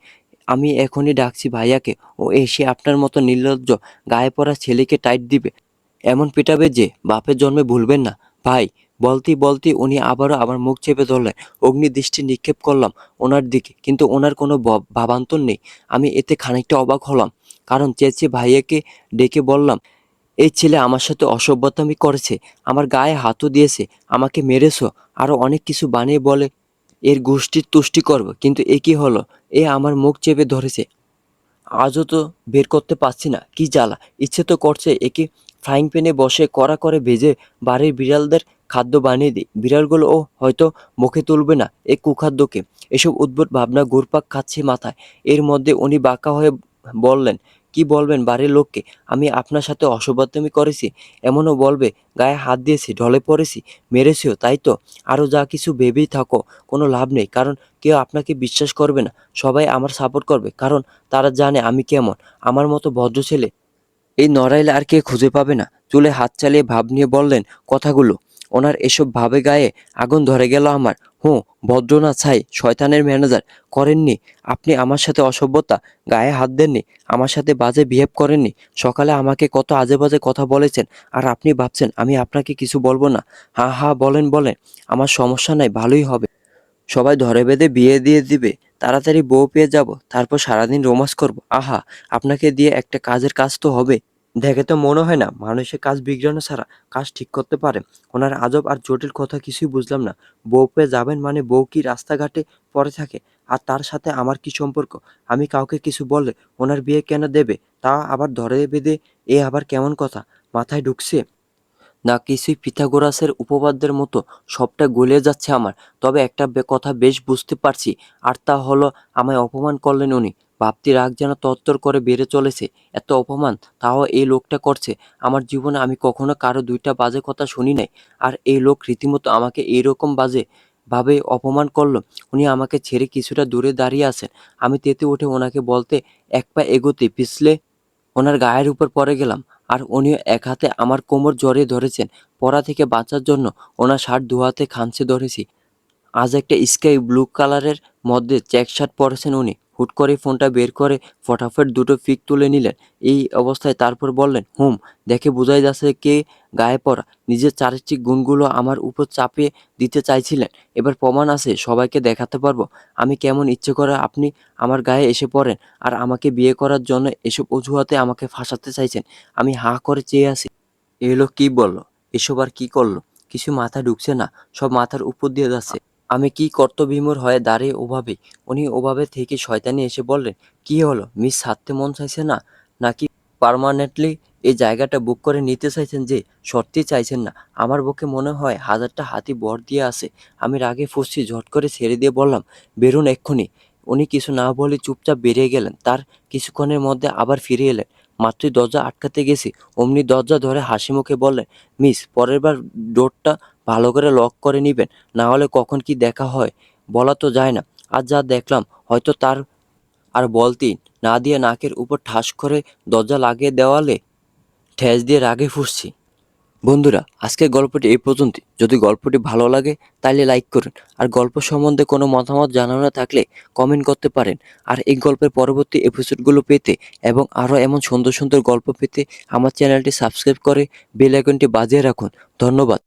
আমি এখনই ডাকছি ভাইয়াকে, ও এসে আপনার মতো নির্লজ্জ গায়ে পড়া ছেলেকে টাইট দিবে। এমন পেটাবে যে বাপের জন্মে ভুলবেন না। ভাই, বলতেই বলতেই উনি আবারও আমার মুখ চেপে ধরলেন। অগ্নিদৃষ্টি নিক্ষেপ করলাম ওনার দিকে, কিন্তু ওনার কোনো ভাবান্তর নেই। আমি এতে খানিকটা অবাক হলাম, কারণ চেঁচিয়ে ভাইয়াকে ডেকে বললাম, এই ছেলে আমার সাথে অসভ্যতামি করেছে, আমার গায়ে হাতও দিয়েছে, আমাকে মেরেছো, আরো অনেক কিছু বানিয়ে বলে এর গোষ্ঠীর তুষ্টি করব। কিন্তু এ কি হলো? এ আমার মুখ চেপে ধরেছে, আজও তো বের করতে পারছি না। কি জ্বালা! ইচ্ছে তো করছে একে ফ্রাইং প্যানে বসে কড়া করে ভেজে বাড়ির বিড়ালদের খাদ্য বানিয়ে দিই। বিড়ালগুলোও হয়তো মুখে তুলবে না এই কুখাদ্যকে। এসব উদ্ভট ভাবনা ঘুরপাক খাচ্ছে মাথায়। এর মধ্যে উনি বাঁকা হয়ে বললেন, কি বলবেন বাড়ির লোককে? আমি আপনার সাথে অসভ্যতামি করেছি? এমনও বলবে গায়ে হাত দিয়েছি, ঢলে পড়েছি, মেরেছিও, তাই তো? আরও যা কিছু ভেবেই থাকো, কোনো লাভ নেই। কারণ কেউ আপনাকে বিশ্বাস করবে না। সবাই আমার সাপোর্ট করবে, কারণ তারা জানে আমি কেমন। আমার মতো ভদ্র ছেলে এই নড়াইলে আর কে খুঁজে পাবে না। চুলে হাত চালিয়ে ভাব নিয়ে বললেন কথাগুলো। ওনার এসব ভাবে গায়ে আগুন ধরে গেল আমার। হুঁ, ভদ্র না ছাই, শয়তানের ম্যানেজার। করেননি আপনি আমার সাথে অসভ্যতা? গায়ে হাত দেননি? আমার সাথে বাজে বিহেভ করেননি? সকালে আমাকে কত আজে বাজে কথা বলেছেন, আর আপনি ভাবছেন আমি আপনাকে কিছু বলবো না? হা হা, বলেন বলেন, আমার সমস্যা নাই, ভালোই হবে। সবাই ধরে বেঁধে বিয়ে দিয়ে দিবে, তাড়াতাড়ি বউ পেয়ে যাব, তারপর সারাদিন রোমান্স করব। আহা, আপনাকে দিয়ে একটা কাজের কাজ তো হবে। দেখে তো মনে হয় না মানুষের কাজ বিগড়ানো ছাড়া কাজ ঠিক করতে পারে। ওনার আজব আর জটিল কথা কিছুই বুঝলাম না। বউ পেয়ে যাবেন মানে বউ কি রাস্তাঘাটে পড়ে থাকে? আর তার সাথে আমার কি সম্পর্ক? আমি কাউকে কিছু বললে ওনার বিয়ে কেন দেবে, তা আবার ধরে বেঁধে? এ আবার কেমন কথা মাথায় ঢুকছে? না কিছুই পিথাগোরাসের উপপাদ্যের মতো সবটা গলিয়ে যাচ্ছে আমার। তবে একটা কথা বেশ বুঝতে পারছি, আর তা হলো আমায় অপমান করলেন উনি। ভাবতে রাগ যেন তরতর করে বেড়ে চলেছে। এত অপমান তাও এই লোকটা করছে। আমার জীবনে আমি কখনো কারো দুইটা বাজে কথা শুনি নাই, আর এই লোক রীতিমতো আমাকে এইরকম বাজে ভাবে অপমান করলো। উনি আমাকে ছেড়ে কিছুটা দূরে দাঁড়িয়ে আছেন। আমি তেতে উঠে ওনাকে বলতে এক পা এগোতে পিছলে ওনার গায়ের উপর পড়ে গেলাম, আর উনিও এক হাতে আমার কোমর জড়িয়ে ধরেছেন। পড়া থেকে বাঁচার জন্য ওনার শার্ট দু হাতে খামচে ধরেছি। আজ একটা স্কাই ব্লু কালারের মধ্যে চেক শার্ট পরেছেন উনি। হুট করে ফোনটা বের করে ফটাফট দুটো পিক তুলে নিলেন। এই অবস্থায় তারপর বললেন, দেখে বোঝাই যাচ্ছে কে গায়ে পড়া। নিজের চারিত্রিক গুণগুলো আমার উপর চাপিয়ে দিতে চাইছিলেন। এবার প্রমাণ আছে, সবাইকে দেখাতে পারবো আমি কেমন। ইচ্ছে করে আপনি আমার গায়ে এসে পড়েন আর আমাকে বিয়ে করার জন্য এসব অজুহাতে আমাকে ফাঁসাতে চাইছেন। আমি হাঁ করে চেয়ে আছি। এ লোক কি বলল? এসব আর কি করলো? কিছু মাথায় ঢুকছে না, সব মাথার উপর দিয়ে যাচ্ছে। আমি কি কর্তব্যবিমূঢ় হয়ে দাঁড়িয়ে ওভাবে, উনি ওভাবে থেকে শয়তানি এসে বললেন, কি হলো মিস, ছাড়তে মন চাইছে না নাকি পার্মানেন্টলি এই জায়গাটা বুক করে নিতে চাইছেন? যে সত্যি চাইছেন না, আমার বুকে মনে হয় হাজারটা হাতি ভর দিয়ে আছে। আমি রাগে ফুঁসছি, ঝট করে ছেড়ে দিয়ে বললাম, বেরুন এক্ষুনি। উনি কিছু না বলে চুপচাপ বেরিয়ে গেলেন। তার কিছুক্ষণের মধ্যে আবার ফিরে এলেন। মাত্রই দরজা আটকাতে গেছি, অমনি দরজা ধরে হাসি মুখে বললেন, মিস, পরের বার ডোরটা ভালো করে লক করে নিবেন, না হলে কখন কি দেখা হয় বলা তো যায় না। আজ যা দেখলাম, হয়তো তার আর বলতেই না দিয়ে নাকের উপর ঠাস করে দরজা লাগিয়ে দেওয়ালে ঠেস দিয়ে রাগে ফুঁসছি। বন্ধুরা, আজকের গল্পটি এই পর্যন্তই। যদি গল্পটি ভালো লাগে তাহলে লাইক করুন, আর গল্প সম্বন্ধে কোনো মতামত জানানো থাকলে কমেন্ট করতে পারেন। আর এই গল্পের পরবর্তী এপিসোডগুলো পেতে এবং আরও এমন সুন্দর সুন্দর গল্প পেতে আমার চ্যানেলটি সাবস্ক্রাইব করে বেল আইকনটি বাজিয়ে রাখুন। ধন্যবাদ।